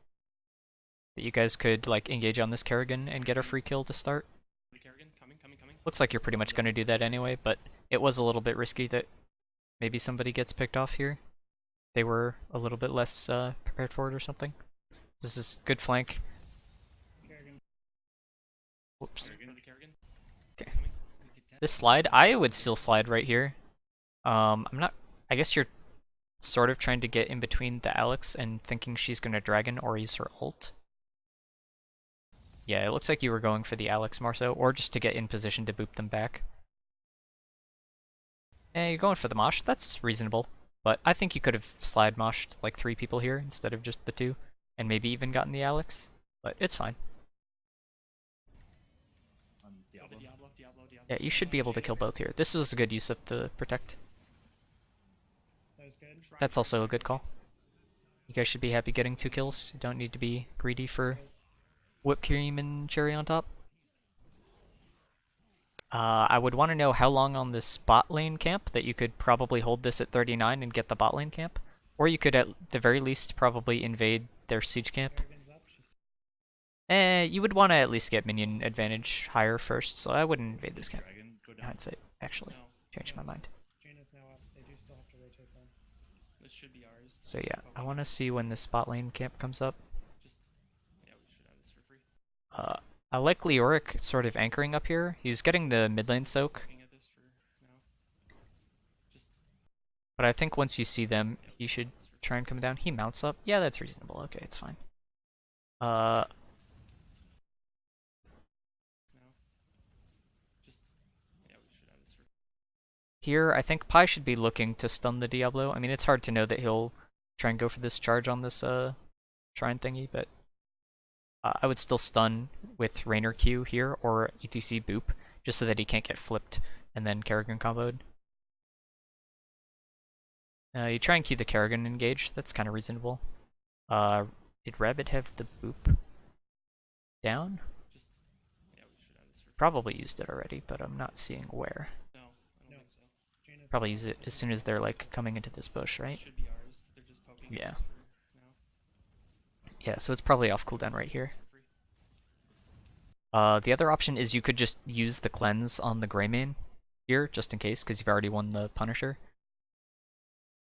Speaker 1: that you guys could like engage on this Kerrigan and get a free kill to start.
Speaker 2: Kerrigan, coming.
Speaker 1: Looks like you're pretty much going to do that anyway, but it was a little bit risky that maybe somebody gets picked off here. They were a little bit less prepared for it or something. This is good flank.
Speaker 3: Kerrigan.
Speaker 1: Whoops.
Speaker 2: Kerrigan.
Speaker 1: Okay.
Speaker 2: Coming.
Speaker 5: We could tap
Speaker 1: This
Speaker 5: it.
Speaker 1: slide, I would still slide right here. I'm not. I guess you're sort of trying to get in between the Alex and thinking she's going to dragon or use her ult. Yeah, it looks like you were going for the Alex more so, or just to get in position to boop them back. You're going for the mosh. That's reasonable. But I think you could have slide moshed like 3 people here instead of just the 2, and maybe even gotten the Alex. But it's fine.
Speaker 4: On
Speaker 2: Kill the
Speaker 4: Diablo.
Speaker 2: Diablo.
Speaker 1: Yeah, you should be able to kill both here. This was a good use of the protect.
Speaker 3: That was good.
Speaker 1: That's also a good call. You guys should be happy getting 2 kills. You don't need to be greedy for whipped cream and cherry on top. I would want to know how long on this bot lane camp that you could probably hold this at 39 and get the bot lane camp. Or you could at the very least probably invade their siege camp.
Speaker 3: Kerrigan's up. She's
Speaker 1: You would want to at least get minion advantage higher first, so I wouldn't invade this camp.
Speaker 4: Dragon, go
Speaker 1: In
Speaker 4: down.
Speaker 1: hindsight, actually.
Speaker 2: No,
Speaker 1: Changed my mind.
Speaker 3: Jaina's now up. They do still have to rotate though.
Speaker 2: this should be ours.
Speaker 1: So yeah, I
Speaker 2: Okay.
Speaker 1: want to see when this bot lane camp comes up.
Speaker 2: Just yeah, we should have this for free.
Speaker 1: I like Leoric sort of anchoring up here. He's getting the mid lane soak,
Speaker 2: Looking at this for now. Just
Speaker 1: but I think once you see them,
Speaker 2: yeah,
Speaker 1: you should
Speaker 2: this for free.
Speaker 1: try and come down. He mounts up. Yeah, that's reasonable. Okay, it's fine.
Speaker 2: Now. Just yeah, we should have this for
Speaker 1: Here, I think Pi should be looking to stun the Diablo. I mean, it's hard to know that he'll try and go for this charge on this shrine thingy, but I would still stun with Rainer Q here or ETC Boop, just so that he can't get flipped and then Kerrigan comboed. You try and keep the Kerrigan engaged. That's kind of reasonable. Did Rabbit have the boop down?
Speaker 2: Just yeah, we should have this for
Speaker 1: Probably used it already, but I'm not seeing where.
Speaker 2: No, I don't think so.
Speaker 3: Jaina's
Speaker 1: Probably
Speaker 3: got
Speaker 1: use it
Speaker 3: the
Speaker 1: as soon as they're like coming into this bush,
Speaker 2: It
Speaker 1: right?
Speaker 2: should be ours. They're just poking
Speaker 1: Yeah.
Speaker 2: us for now.
Speaker 1: Yeah, so it's probably off cooldown right here.
Speaker 2: For free.
Speaker 1: The other option is you could just use the cleanse on the Greymane here, just in case, because you've already won the Punisher.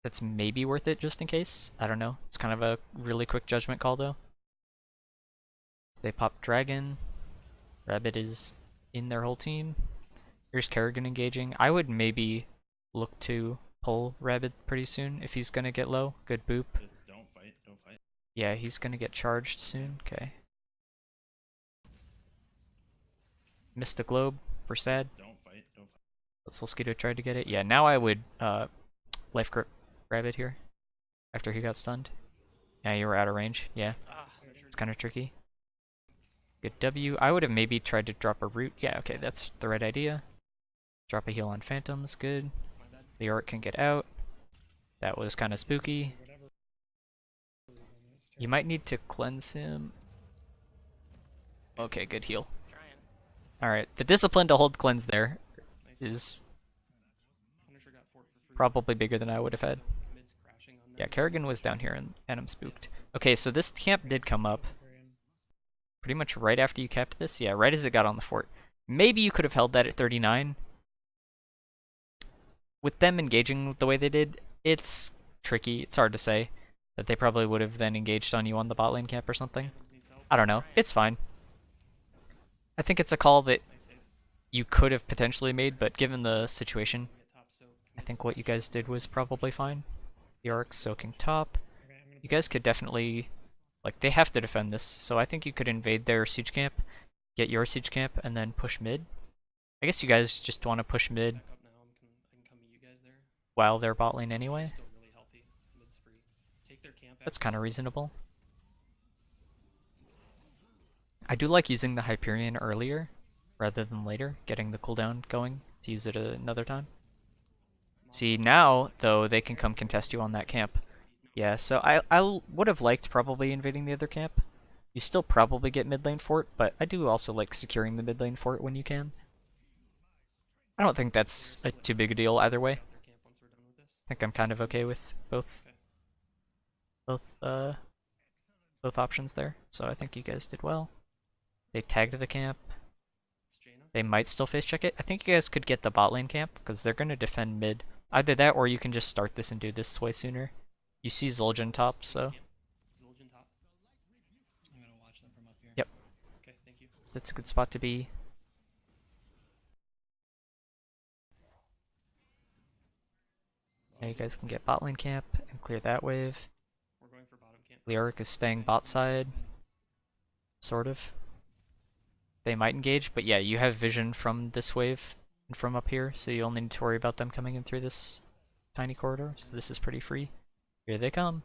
Speaker 1: That's maybe worth it, just in case. I don't know. It's kind of a really quick judgment call, though. So they pop Dragon. Rabbit is in their whole team. Here's Kerrigan engaging. I would maybe look to pull Rabbit pretty soon if he's gonna get low. Good boop.
Speaker 4: Just don't fight, don't fight.
Speaker 1: Yeah, he's gonna get charged soon. Okay. Missed the globe. We're sad.
Speaker 4: Don't fight, don't fight.
Speaker 1: But Solskito tried to get it. Yeah, now I would life grip Rabbit here. After he got stunned. Yeah, you were out of range. Yeah,
Speaker 6: Ah,
Speaker 1: it's kind of tricky. Good W. I would have maybe tried to drop a root. Yeah, okay, that's the right idea. Drop a heal on Phantoms. Good.
Speaker 2: My bad.
Speaker 1: The Orc can get out. That was kind of spooky.
Speaker 3: whatever reason, it's
Speaker 1: You might need to cleanse him. Okay, good heal.
Speaker 6: trying.
Speaker 1: Alright, the discipline to hold cleanse there
Speaker 2: Nice.
Speaker 1: is
Speaker 2: Punisher got fort for free.
Speaker 1: probably bigger than I would have had.
Speaker 2: Mid's crashing on
Speaker 1: Yeah,
Speaker 2: them.
Speaker 1: Kerrigan was down here and I'm spooked. Okay, so this camp did come up
Speaker 3: Korean.
Speaker 1: pretty much right after you capped this. Yeah, right as it got on the fort. Maybe you could have held that at 39. With them engaging the way they did, it's tricky. It's hard to say that they probably would have then engaged on you on the bot lane camp or something.
Speaker 2: Phantoms needs help.
Speaker 1: I don't know. It's fine. I think it's a call that
Speaker 2: Nice save.
Speaker 1: you could have potentially made, but given the situation,
Speaker 2: Get top soak.
Speaker 1: I think what you guys did was probably fine. The Arc soaking top.
Speaker 3: Okay, I'm gonna
Speaker 1: You guys could definitely, like, they have to defend this, so I think you could invade their siege camp, get your siege camp, and then push mid. I guess you guys just want to push mid
Speaker 2: Back up now. I can come meet you guys there.
Speaker 1: while they're bot lane anyway.
Speaker 2: Still really healthy. Mid's free. Take their camp.
Speaker 1: That's kind of reasonable. I do like using the Hyperion earlier rather than later, getting the cooldown going to use it another time. See, now, though, they can come contest you on that camp. Yeah, so I would have liked probably invading the other camp. You still probably get mid lane fort, but I do also like securing the mid lane fort when you can. I don't think that's a too big a deal either way.
Speaker 2: Their camp once we're done with this.
Speaker 1: I think I'm kind of okay with both both options there. So I think you guys did well. They tagged the camp.
Speaker 2: It's Jaina.
Speaker 1: They might still face check it. I think you guys could get the bot lane camp because they're going to defend mid. Either that or you can just start this and do this way sooner. You see Zul'jin top, so
Speaker 2: Zul'jin top.
Speaker 5: I'm gonna watch them from up here.
Speaker 1: Yep.
Speaker 2: Okay, thank you.
Speaker 1: that's a good spot to be. Now you guys can get bot lane camp and clear that wave.
Speaker 2: We're going for bottom camp.
Speaker 1: Leoric is staying bot side, sort of. They might engage, but yeah, you have vision from this wave and from up here, so you only need to worry about them coming in through this tiny corridor. So this is pretty free. Here they come.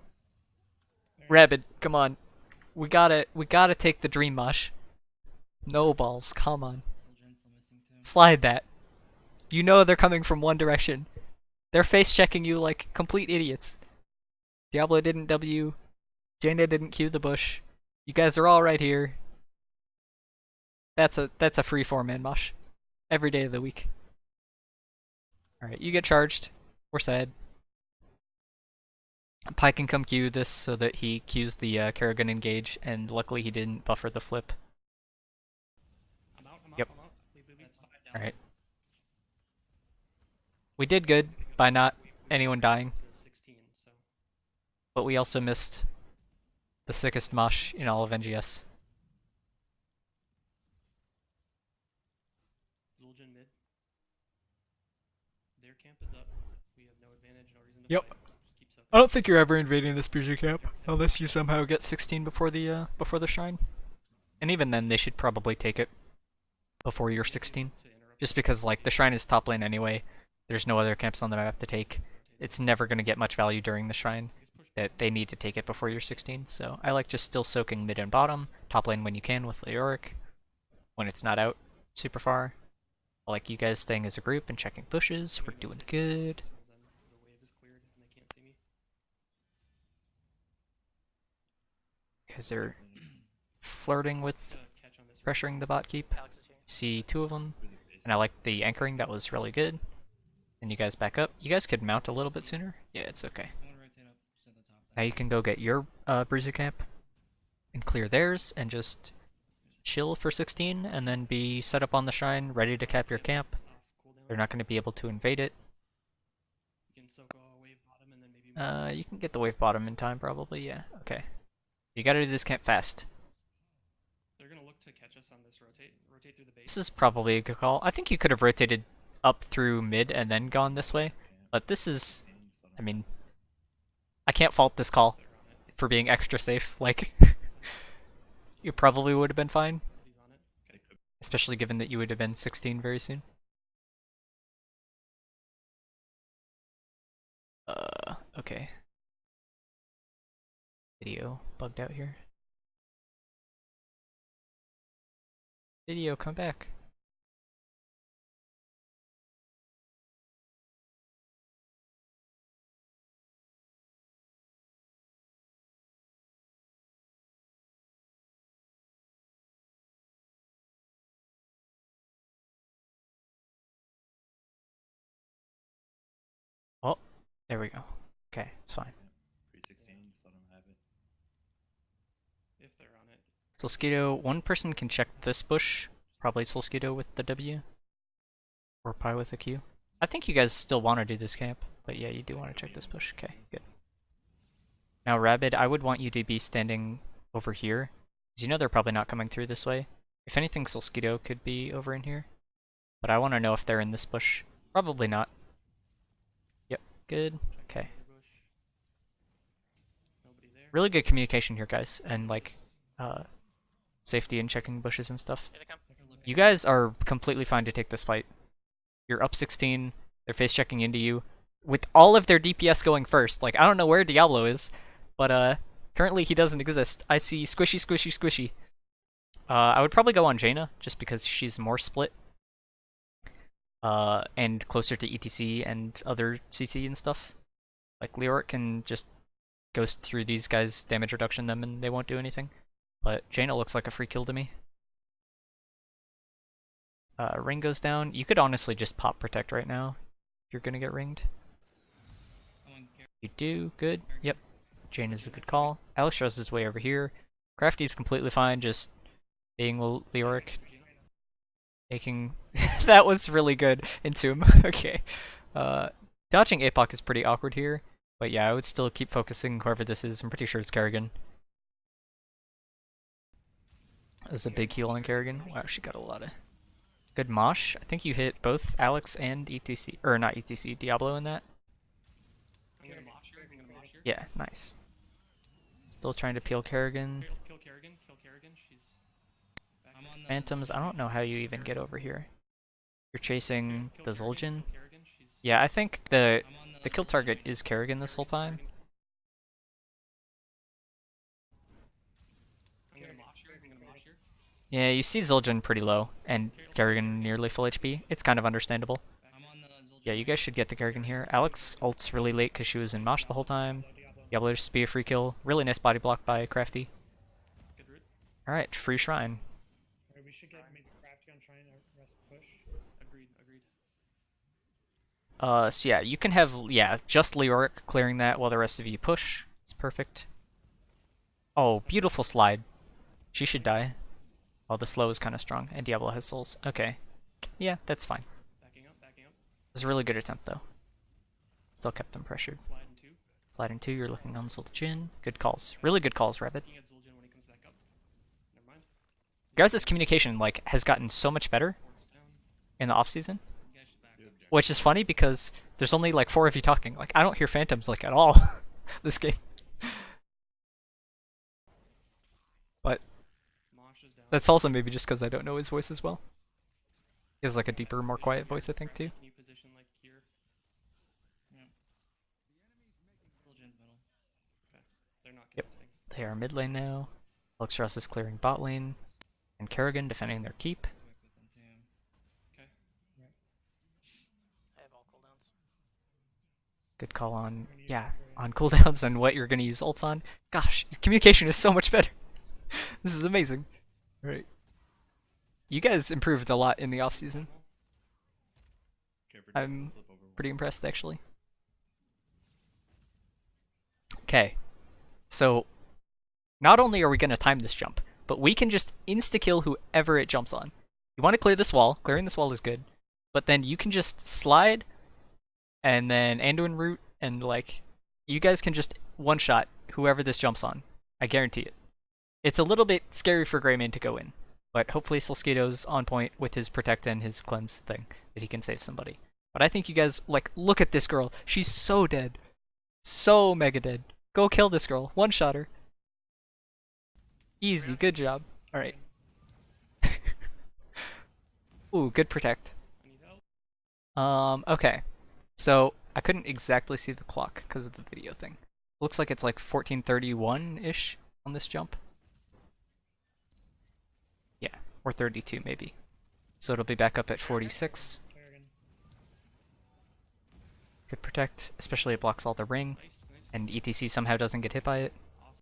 Speaker 1: Rabbit, come on. We gotta take the dream mush. No balls, come on.
Speaker 5: Zul'jin's still missing too.
Speaker 1: Slide that. You know they're coming from one direction. They're face checking you like complete idiots. Diablo didn't W. Jaina didn't Q the bush. You guys are all right here. That's a free 4-man mush. Every day of the week. Alright, you get charged. We're sad. Pi can come Q this so that he Qs the Kerrigan engage, and luckily he didn't buffer the flip.
Speaker 2: I'm out.
Speaker 1: Yep.
Speaker 2: I'm out. Leave.
Speaker 5: That's fine.
Speaker 1: Alright. We did good by not anyone dying,
Speaker 2: To 16, so
Speaker 1: but we also missed the sickest mosh in all of NGS.
Speaker 2: Zul'jin mid. Their camp is up. We have no advantage, no reason to
Speaker 1: Yep.
Speaker 2: fight. Just keep soaking.
Speaker 1: I don't think you're ever invading this Bijou camp unless you somehow get 16 before the shrine. And even then, they should probably take it before you're 16,
Speaker 2: To interrupt
Speaker 1: just because like the shrine is top lane anyway. There's no other camps on the map to take. It's never going to get much value during the shrine. That they need to take it before you're 16. So I like just still soaking mid and bottom, top lane when you can with Leoric, when it's not out super far. I like you guys staying as a group and checking bushes. We're doing good.
Speaker 2: The wave is cleared and they can't see me.
Speaker 1: guys are flirting with
Speaker 2: Catch on this
Speaker 1: pressuring the bot keep.
Speaker 6: Alex is here.
Speaker 1: See 2 of them,
Speaker 4: For the base.
Speaker 1: and I like the anchoring. That was really good. And you guys back up. You guys could mount a little bit sooner. Yeah, it's okay.
Speaker 5: I want to rotate up to the top.
Speaker 1: Now you can go get your bruiser camp and clear theirs and just chill for 16 and then be set up on the shrine, ready to cap your camp.
Speaker 2: off cooldown.
Speaker 1: They're not going to be able to invade it.
Speaker 2: You can soak a wave bottom and then maybe.
Speaker 1: You can get the wave bottom in time, probably. Yeah. Okay. You got to do this camp fast.
Speaker 2: They're gonna look to catch us on this rotate. Rotate through the base.
Speaker 1: This is probably a good call. I think you could have rotated up through mid and then gone this way, but this is, I mean, I can't fault this call
Speaker 2: They're on it.
Speaker 1: for being extra safe. Like, you probably would have been fine,
Speaker 2: He's on it. Okay.
Speaker 1: especially given that you would have been 16 very soon. Okay. Video bugged out here. Video, come back. Oh, there we go. Okay, it's fine.
Speaker 4: Pre-16, just let them have it.
Speaker 2: If they're on it.
Speaker 1: Solskito, one person can check this bush. Probably Solskito with the W. Or Pi with the Q. I think you guys still want to do this camp, but yeah, you do want to check this bush. Okay, good. Now, Rabid, I would want you to be standing over here, because you know they're probably not coming through this way. If anything, Solskito could be over in here. But I want to know if they're in this bush. Probably not. Yep, good. Okay.
Speaker 2: Under bush. Nobody there.
Speaker 1: Really good communication here, guys, and like, safety and checking bushes and stuff.
Speaker 6: Here they come.
Speaker 1: You guys are completely fine to take this fight. You're up 16, they're face checking into you, with all of their DPS going first. Like, I don't know where Diablo is, but currently he doesn't exist. I see squishy, squishy, squishy. I would probably go on Jaina, just because she's more split. And closer to ETC and other CC and stuff. Like, Leoric can just ghost through these guys, damage reduction them, and they won't do anything. But Jaina looks like a free kill to me. Ring goes down. You could honestly just pop protect right now if you're gonna get ringed. You do, good. Yep. Jane is a good call. Alex Strauss is way over here. Crafty's completely fine, just being Leoric. Making that was really good in Tomb. Okay. Dodging APOC is pretty awkward here. But yeah, I would still keep focusing whoever this is. I'm pretty sure it's Kerrigan. There's a big heal on Kerrigan. Wow, she got a lot of good mosh. I think you hit both Alex and ETC, or not ETC, Diablo in that.
Speaker 2: I'm gonna mosh here. I'm gonna mosh here.
Speaker 1: Yeah, nice. Still trying to peel Kerrigan.
Speaker 2: Kill Kerrigan. Kill Kerrigan. She's back.
Speaker 5: I'm on the
Speaker 1: Phantoms, I don't know how you even get over here. You're chasing
Speaker 2: Kill
Speaker 1: the
Speaker 2: Kerrigan,
Speaker 1: Zul'jin.
Speaker 2: kill Kerrigan, she's
Speaker 1: Yeah, I think the
Speaker 5: I'm on
Speaker 1: kill target is Kerrigan this whole time.
Speaker 2: I'm gonna mosh here. I'm gonna mosh here.
Speaker 1: Yeah, you see Zul'jin pretty low, and Kerrigan nearly full HP. It's kind of understandable.
Speaker 5: I'm on the Zul'jin.
Speaker 1: Yeah, you guys should get the Kerrigan here. Alex ults really late because she was in Mosh the whole time. Diablo just be a free kill. Really nice body block by Crafty.
Speaker 2: Good route.
Speaker 1: Alright, free shrine.
Speaker 3: Alright, we should get maybe Crafty on trying to rest push.
Speaker 2: Agreed. Agreed.
Speaker 1: So yeah, you can have, just Leoric clearing that while the rest of you push. It's perfect. Oh, beautiful slide. She should die. Oh, the slow is kind of strong, and Diablo has souls. Okay. Yeah, that's fine.
Speaker 2: Backing up. Backing up.
Speaker 1: It was a really good attempt, though. Still kept them pressured.
Speaker 2: Slide in two.
Speaker 1: Slide in 2, you're looking on Zul'jin. Good calls. Really good calls, Rabbit.
Speaker 2: Looking at Zul'jin when he comes back up. Never mind.
Speaker 1: Guys' communication, like, has gotten so much better
Speaker 2: Wards down.
Speaker 1: in the off-season.
Speaker 5: You guys should back up.
Speaker 1: Which is funny because there's only like 4 of you talking. Like, I don't hear Phantoms like at all this game. But
Speaker 2: Mosh is down.
Speaker 1: that's also maybe just because I don't know his voice as well. He has like a deeper, more quiet voice, I think, too.
Speaker 2: Can you position like here?
Speaker 5: Zul'jin's middle.
Speaker 2: They're not
Speaker 1: Yep.
Speaker 2: contesting.
Speaker 1: They are mid lane now. Luxras is clearing bot lane. And Kerrigan defending their keep.
Speaker 5: Quick with them too.
Speaker 2: Okay.
Speaker 6: I have all cooldowns.
Speaker 1: Good call on, on cooldowns and what you're going to use ults on. Gosh, your communication is so much better. This is amazing. Right. You guys improved a lot in the off season.
Speaker 4: Care for
Speaker 1: I'm
Speaker 4: flip over
Speaker 1: pretty
Speaker 4: one.
Speaker 1: impressed actually. Okay. So not only are we gonna time this jump, but we can just insta-kill whoever it jumps on. You want to clear this wall. Clearing this wall is good. But then you can just slide and then Anduin root and like you guys can just one shot whoever this jumps on. I guarantee it. It's a little bit scary for Greymane to go in, but hopefully Solskito's on point with his protect and his cleanse thing that he can save somebody. But I think you guys like look at this girl. She's so dead. So mega dead. Go kill this girl. One shot her. Easy, good job. Alright. Ooh, good protect.
Speaker 2: I need help.
Speaker 1: Okay. So I couldn't exactly see the clock because of the video thing. Looks like it's like 14:31-ish on this jump. Yeah, or 32 maybe. So it'll be back up at 46.
Speaker 3: Kerrigan.
Speaker 1: Good protect, especially it blocks all the ring,
Speaker 2: Nice, nice.
Speaker 1: and ETC somehow doesn't get hit by it.
Speaker 2: Awesome.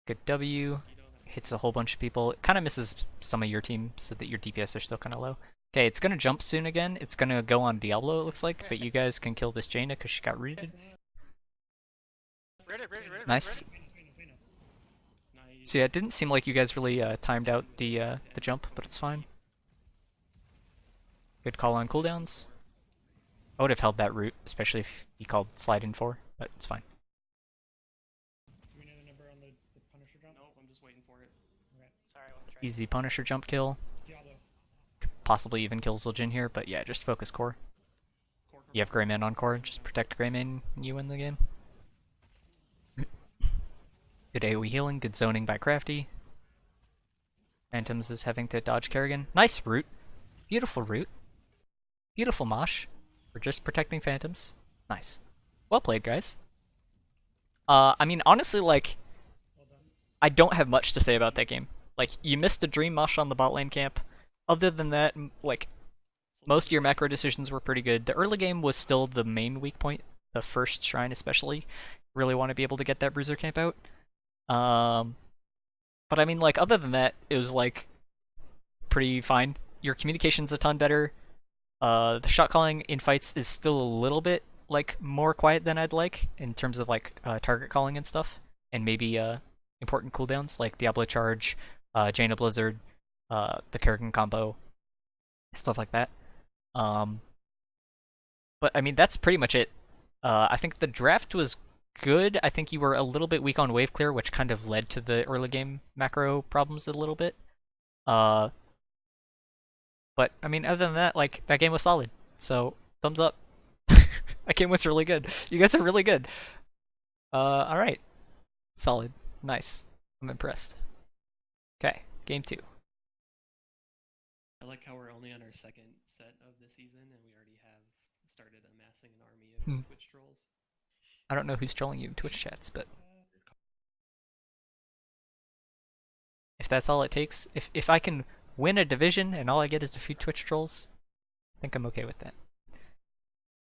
Speaker 1: Good W.
Speaker 2: Mosquito, that-
Speaker 1: Hits a whole bunch of people. It kind of misses some of your team so that your DPS are still kind of low. Okay, it's gonna jump soon again. It's gonna go on Diablo, it looks like, but you guys can kill this Jaina because she got rooted.
Speaker 6: Read it.
Speaker 1: Nice.
Speaker 3: Fino.
Speaker 2: Nice.
Speaker 1: So yeah, it didn't seem like you guys really timed out the jump, but it's fine. Good call on cooldowns. I would have held that root, especially if he called slide in 4, but it's fine.
Speaker 3: Do we know the number on the Punisher jump?
Speaker 2: Nope, I'm just waiting for it.
Speaker 3: Okay.
Speaker 6: Sorry, I wasn't trying.
Speaker 1: Easy Punisher jump kill.
Speaker 3: Diablo.
Speaker 1: Possibly even kill Zul'jin here, but yeah, just focus core.
Speaker 2: Core
Speaker 1: You have Greymane on core, just protect Greymane and you win the game. Good AoE healing, good zoning by Crafty. Phantoms is having to dodge Kerrigan. Nice root. Beautiful root. Beautiful mosh. We're just protecting Phantoms. Nice. Well played, guys. I mean, honestly, like,
Speaker 3: Well done.
Speaker 1: I don't have much to say about that game. Like, you missed a dream mosh on the bot lane camp. Other than that, like, most of your macro decisions were pretty good. The early game was still the main weak point. The first shrine especially. Really want to be able to get that bruiser camp out. But I mean, like, other than that, it was, like, pretty fine. Your communication's a ton better. The shot calling in fights is still a little bit, like, more quiet than I'd like, in terms of, like, target calling and stuff. And maybe, important cooldowns, like Diablo Charge, Jaina Blizzard, the Kerrigan combo, stuff like that. But, I mean, that's pretty much it. I think the draft was good. I think you were a little bit weak on wave clear, which kind of led to the early game macro problems a little bit. But I mean, other than that, like that game was solid. So thumbs up. That game was really good. You guys are really good. All right, solid, nice. I'm impressed. Okay, game 2.
Speaker 2: I like how we're only on our second set of the season and we already have started amassing an army of
Speaker 1: Hmm.
Speaker 2: Twitch trolls.
Speaker 1: I don't know who's trolling you in Twitch chats, but if that's all it takes, if I can win a division and all I get is a few Twitch trolls, I think I'm okay with that.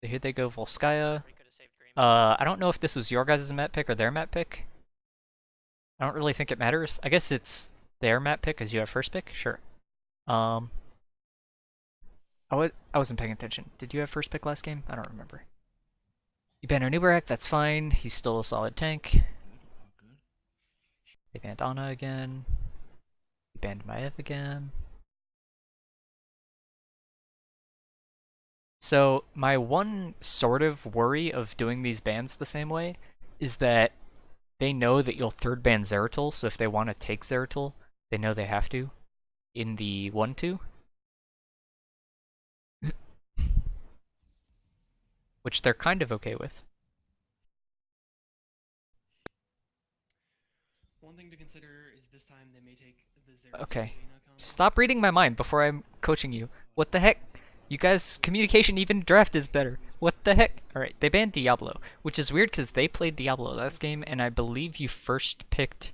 Speaker 1: So here they go, Volskaya.
Speaker 6: We could have saved Green.
Speaker 1: I don't know if this was your guys' map pick or their map pick. I don't really think it matters. I guess it's their map pick because you have first pick. Sure. I wasn't paying attention. Did you have first pick last game? I don't remember. You banned Nubarak, that's fine. He's still a solid tank.
Speaker 4: Good.
Speaker 1: They banned Ana again. You banned Maev again. So my one sort of worry of doing these bans the same way is that they know that you'll third ban Zeratul, so if they want to take Zeratul, they know they have to in the 1-2. Which they're kind of okay with.
Speaker 2: One thing to consider is this time they may take the Zero
Speaker 1: Okay.
Speaker 2: Jaina combo.
Speaker 1: Stop reading my mind before I'm coaching you. What the heck? You guys, communication even in draft is better. What the heck? Alright, they banned Diablo, which is weird because they played Diablo last game, and I believe you first picked...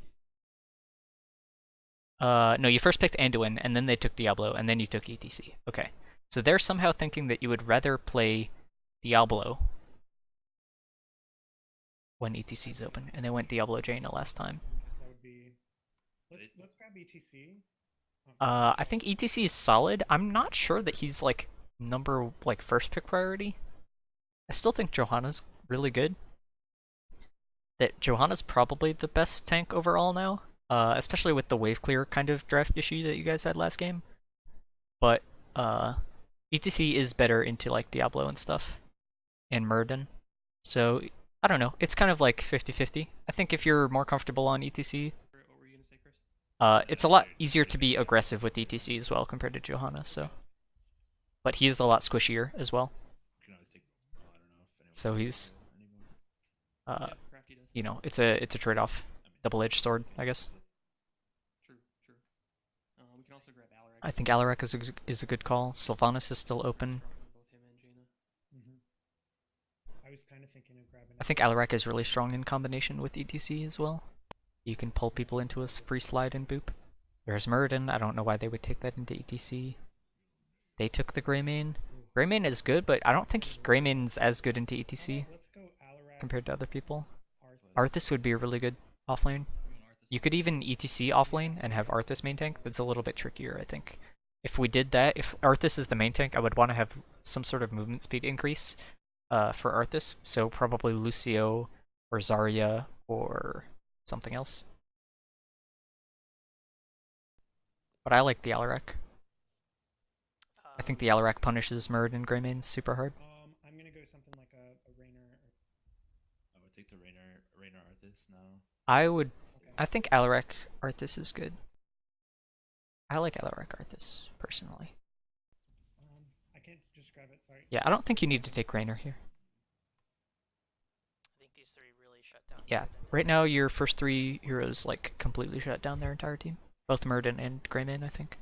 Speaker 1: no, you first picked Anduin, and then they took Diablo, and then you took ETC. Okay. So they're somehow thinking that you would rather play Diablo when ETC's open, and they went Diablo Jaina last time.
Speaker 3: That would be Let's grab ETC. Oh,
Speaker 1: I think ETC is solid. I'm not sure that he's like first pick priority. I still think Johanna's really good. That Johanna's probably the best tank overall now, especially with the wave clear kind of draft issue that you guys had last game. But ETC is better into like Diablo and stuff, and Muradin. So I don't know. It's kind of like 50-50. I think if you're more comfortable on ETC,
Speaker 2: What were you gonna say, Chris?
Speaker 1: it's a lot easier to be aggressive with ETC as well compared to Johanna. So, but he is a lot squishier as well.
Speaker 4: You can always take. Oh, I don't know if anyone
Speaker 1: So
Speaker 4: wants to
Speaker 1: he's,
Speaker 4: go anymore.
Speaker 2: Yeah, Crafty does.
Speaker 1: you know, it's a trade-off,
Speaker 4: I mean,
Speaker 1: double-edged sword, I guess.
Speaker 2: True. We can also grab Alarak.
Speaker 1: I think Alarak is a good call. Sylvanas is still open.
Speaker 2: Both him and Jaina.
Speaker 3: I was kind of thinking of grabbing.
Speaker 1: I think Alarak is really strong in combination with ETC as well. You can pull people into a free slide and boop. There's Muradin. I don't know why they would take that into ETC. They took the Greymane. Greymane is good, but I don't think Greymane's as good into ETC
Speaker 3: Let's go Alarak.
Speaker 1: compared to other people.
Speaker 3: Arthas.
Speaker 1: Arthas would be a really good offlane.
Speaker 5: Arthas.
Speaker 1: You could even ETC offlane and have Arthas main tank. That's a little bit trickier, I think. If we did that, if Arthas is the main tank, I would want to have some sort of movement speed increase for Arthas. So probably Lucio or Zarya or something else. But I like the Alarak. I think the Alarak punishes Muradin Greymane super hard.
Speaker 3: I'm gonna go something like a Rainer.
Speaker 4: I would take the Rainer Arthas now.
Speaker 1: I think Alarak Arthas is good. I like Alarak Arthas, personally.
Speaker 3: I can't just grab it. Sorry.
Speaker 1: Yeah, I don't think you need to take Rainer here.
Speaker 6: I think these three really shut down.
Speaker 1: Yeah, right now your first three heroes like completely shut down their entire team. Both Muradin and Greymane, I think.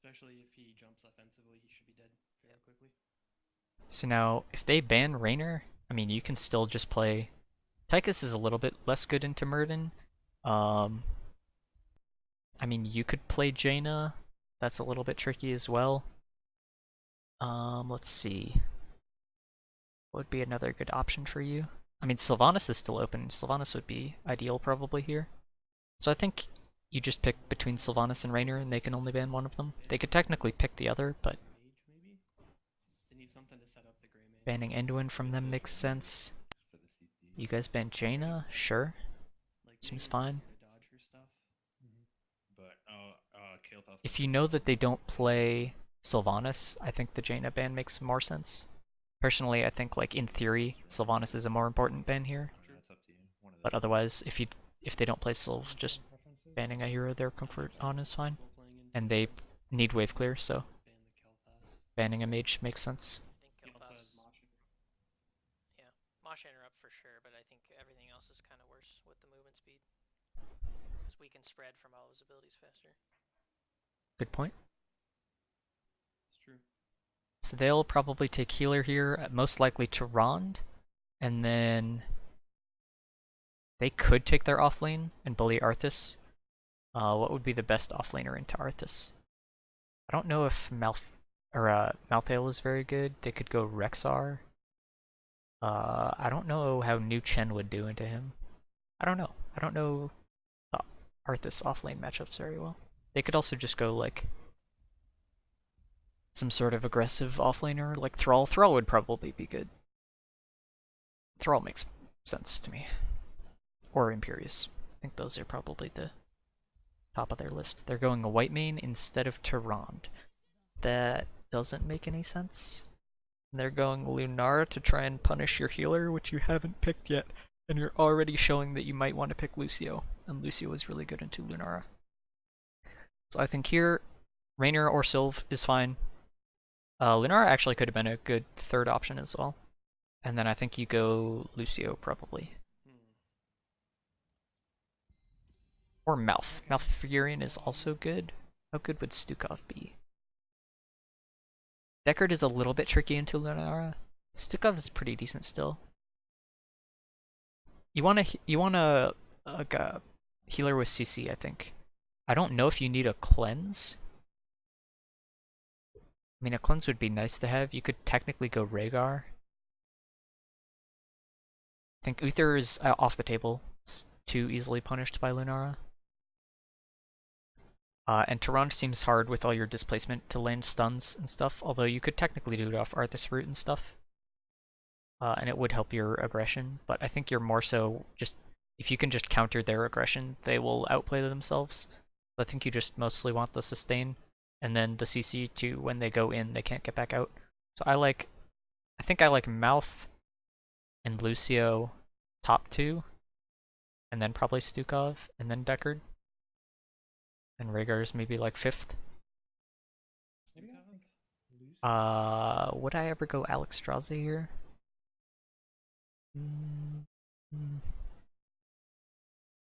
Speaker 2: Especially if he jumps offensively, he should be dead fairly quickly.
Speaker 1: So now, if they ban Rainer, I mean, you can still just play... Tychus is a little bit less good into Muradin. I mean, you could play Jaina. That's a little bit tricky as well. Let's see. What would be another good option for you? I mean, Sylvanas is still open. Sylvanas would be ideal probably here. So I think you just pick between Sylvanas and Rainer and they can only ban one of them. They could technically pick the other, but
Speaker 2: Mage, maybe? They need something to set up the Greymane.
Speaker 1: banning Enduin from them makes sense.
Speaker 4: For the CT.
Speaker 1: You guys ban Jaina? Sure.
Speaker 2: Like,
Speaker 1: Seems
Speaker 2: maybe
Speaker 1: fine.
Speaker 2: to dodge for stuff.
Speaker 4: But Kael'thas.
Speaker 1: If you know that they don't play Sylvanas, I think the Jaina ban makes more sense. Personally, I think, like, in theory, Sylvanas is a more important ban here.
Speaker 4: That's up to you. One of
Speaker 1: But
Speaker 4: those.
Speaker 1: otherwise, if they don't play Sylv, just
Speaker 3: Preferences?
Speaker 1: banning a hero their comfort on is fine.
Speaker 2: People playing into
Speaker 1: And they need wave clear, so
Speaker 2: ban the Kael'thas.
Speaker 1: banning a mage makes sense.
Speaker 6: I think
Speaker 2: He also has
Speaker 6: Kilthas,
Speaker 2: Mosh.
Speaker 6: Mosh interrupt for sure, but I think everything else is kind of worse with the movement speed. Because we can spread from all his abilities faster.
Speaker 1: Good point.
Speaker 2: It's true.
Speaker 1: So they'll probably take healer here, most likely to Rond, and then they could take their offlane and bully Arthas. What would be the best offlaner into Arthas? I don't know if Malthael is very good. They could go Rexar. I don't know how New Chen would do into him. I don't know. I don't know Arthas offlane matchups very well. They could also just go like some sort of aggressive offlaner, like Thrall. Thrall would probably be good. Thrall makes sense to me. Or Imperious. I think those are probably the top of their list. They're going a white main instead of Tyrande. That doesn't make any sense. They're going Lunara to try and punish your healer, which you haven't picked yet. And you're already showing that you might want to pick Lucio. And Lucio is really good into Lunara. So I think here, Rainer or Sylv is fine. Lunara actually could have been a good third option as well. And then I think you go Lucio probably. Or Malf. Malfurion is also good. How good would Stukov be? Deckard is a little bit tricky into Lunara. Stukov is pretty decent still. You want a healer with CC, I think. I don't know if you need a cleanse. I mean, a cleanse would be nice to have. You could technically go Rhaegar. I think Uther is off the table. It's too easily punished by Lunara. And Tehran seems hard with all your displacement to land stuns and stuff, although you could technically do it off Arthas root and stuff. And it would help your aggression, but I think you're more so just, if you can just counter their aggression, they will outplay themselves. So I think you just mostly want the sustain, and then the CC to when they go in, they can't get back out. So I think I like Mouth and Lucio top 2, and then probably Stukov, and then Deckard. And Rhaegar's maybe like 5th.
Speaker 3: Maybe I think Lucy.
Speaker 1: Would I ever go Alex Strauze here?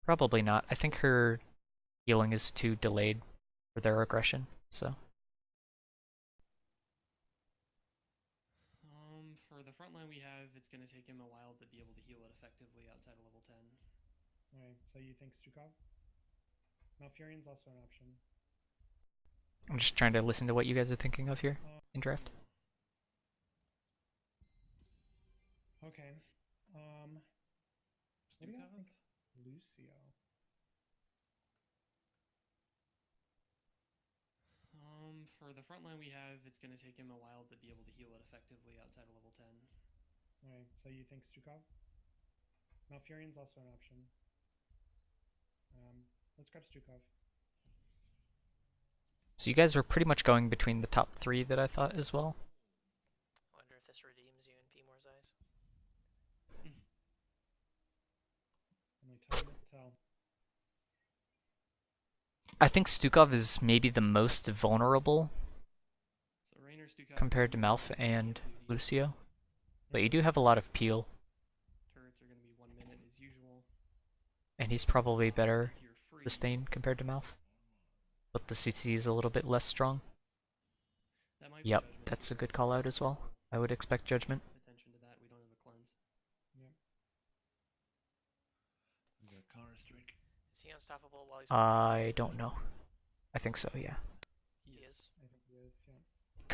Speaker 1: Probably not. I think her healing is too delayed for their aggression, so.
Speaker 2: For the front line we have, it's going to take him a while to be able to heal it effectively outside of level 10.
Speaker 3: Alright, so you think Stukov? Malfurion's also an option.
Speaker 1: I'm just trying to listen to what you guys are thinking of here in draft.
Speaker 3: Okay. Maybe I think Lucio.
Speaker 2: For the front line we have, it's going to take him a while to be able to heal it effectively outside of level 10.
Speaker 3: Alright, so you think Stukov? Malfurion's also an option. Let's grab Stukov.
Speaker 1: So you guys were pretty much going between the top 3 that I thought as well.
Speaker 6: I wonder if this redeems you in P-More's eyes.
Speaker 3: Only time will tell.
Speaker 1: I think Stukov is maybe the most vulnerable
Speaker 2: So Raynor, Stukov,
Speaker 1: compared to Malf and Lucio. But you do have a lot of peel,
Speaker 2: turrets are going to be 1 minute as usual.
Speaker 1: and he's probably better
Speaker 2: If you're free,
Speaker 1: sustained compared to Malf. But the CC is a little bit less strong.
Speaker 2: that might be
Speaker 1: Yep,
Speaker 2: judgment.
Speaker 1: that's a good call out as well. I would expect judgment.
Speaker 2: Attention to that. We don't have a cleanse.
Speaker 3: Yep.
Speaker 4: We got Counter Strike.
Speaker 6: Is he unstoppable while he's
Speaker 1: I don't know. I think so, yeah.
Speaker 6: He is.
Speaker 3: I think he is, yeah.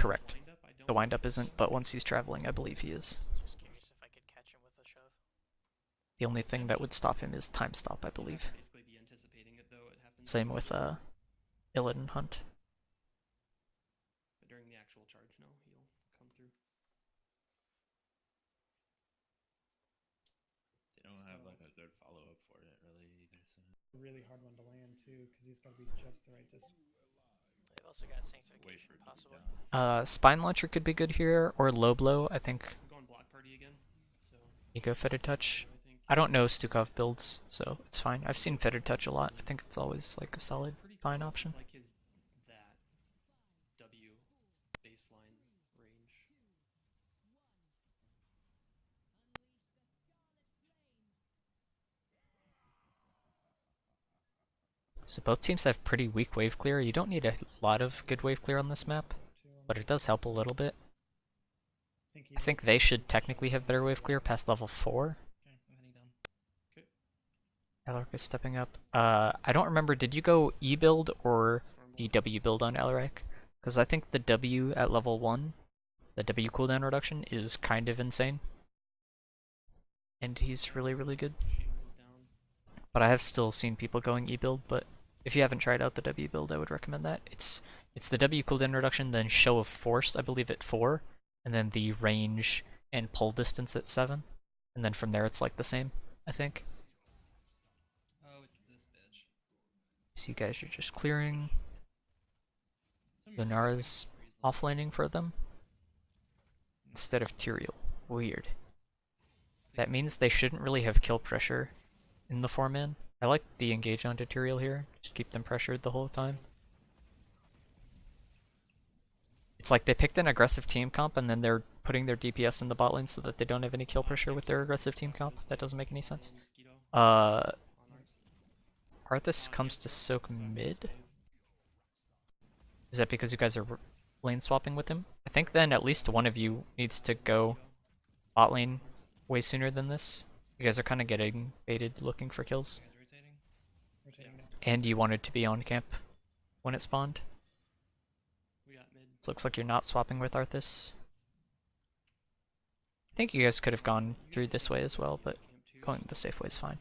Speaker 1: Correct.
Speaker 2: Wind up, I don't
Speaker 1: The
Speaker 2: think
Speaker 1: windup
Speaker 2: so.
Speaker 1: isn't, but once he's traveling, I believe he is.
Speaker 6: Just curious if I could catch him with a shove.
Speaker 1: The only thing that would stop him is time stop, I believe.
Speaker 2: Basically be anticipating it though it happens.
Speaker 1: Same with Illidan Hunt.
Speaker 2: But during the actual charge, no, he'll come through.
Speaker 4: They don't have like a good follow up for it really either. So
Speaker 3: A really hard one to land too, because he's got to be just the right distance.
Speaker 6: They've also got
Speaker 4: wait
Speaker 6: Sanctification,
Speaker 4: for it to be
Speaker 6: possibly.
Speaker 4: down.
Speaker 1: Spine Launcher could be good here, or Low Blow, I think.
Speaker 2: I'm going block party again. So
Speaker 1: You go Fetid Touch.
Speaker 2: I think
Speaker 1: I don't know Stukov builds, so it's fine. I've seen Fetid Touch a lot. I think it's always like a solid
Speaker 2: pretty
Speaker 1: fine
Speaker 2: close,
Speaker 1: option.
Speaker 2: like his that W baseline range.
Speaker 1: So both teams have pretty weak wave clear. You don't need a lot of good wave clear on this map, but it does help a little bit. I think they should technically have better wave clear past level 4.
Speaker 5: Okay, I'm heading down.
Speaker 1: Alaric is stepping up. I don't remember, did you go E build or
Speaker 2: Stormbolt.
Speaker 1: the W build on Alaric? Because I think the W at level 1, the W cooldown reduction, is kind of insane. And he's really, really good.
Speaker 2: Shield is down.
Speaker 1: But I have still seen people going E build, but if you haven't tried out the W build, I would recommend that. It's the W cooldown reduction, then Show of Force, I believe, at 4, and then the range and pull distance at 7. And then from there it's like the same, I think.
Speaker 5: Oh, it's this bitch.
Speaker 1: So you guys are just clearing.
Speaker 5: Some of your
Speaker 1: Lunara's
Speaker 5: freeze them.
Speaker 1: offlaning for them instead of Tyrael. Weird. That means they shouldn't really have kill pressure in the 4-man. I like the engage onto Tyrael here. Just keep them pressured the whole time. It's like they picked an aggressive team comp and then they're putting their DPS in the bot lane so that they don't have any kill pressure with their aggressive team comp. That doesn't make any sense.
Speaker 2: Mosquito
Speaker 1: Uh,
Speaker 2: on ours.
Speaker 1: Arthas comes to soak mid. Is that because you guys are lane swapping with him? I think then at least one of you needs to go bot lane way sooner than this. You guys are kind of getting baited looking for kills.
Speaker 5: You guys rotating?
Speaker 3: Rotating now.
Speaker 1: And you wanted to be on camp when it spawned.
Speaker 2: We got mid.
Speaker 1: So looks like you're not swapping with Arthas. I think you guys could have gone through this way as well, but
Speaker 2: Camp two.
Speaker 1: going the safe way is fine.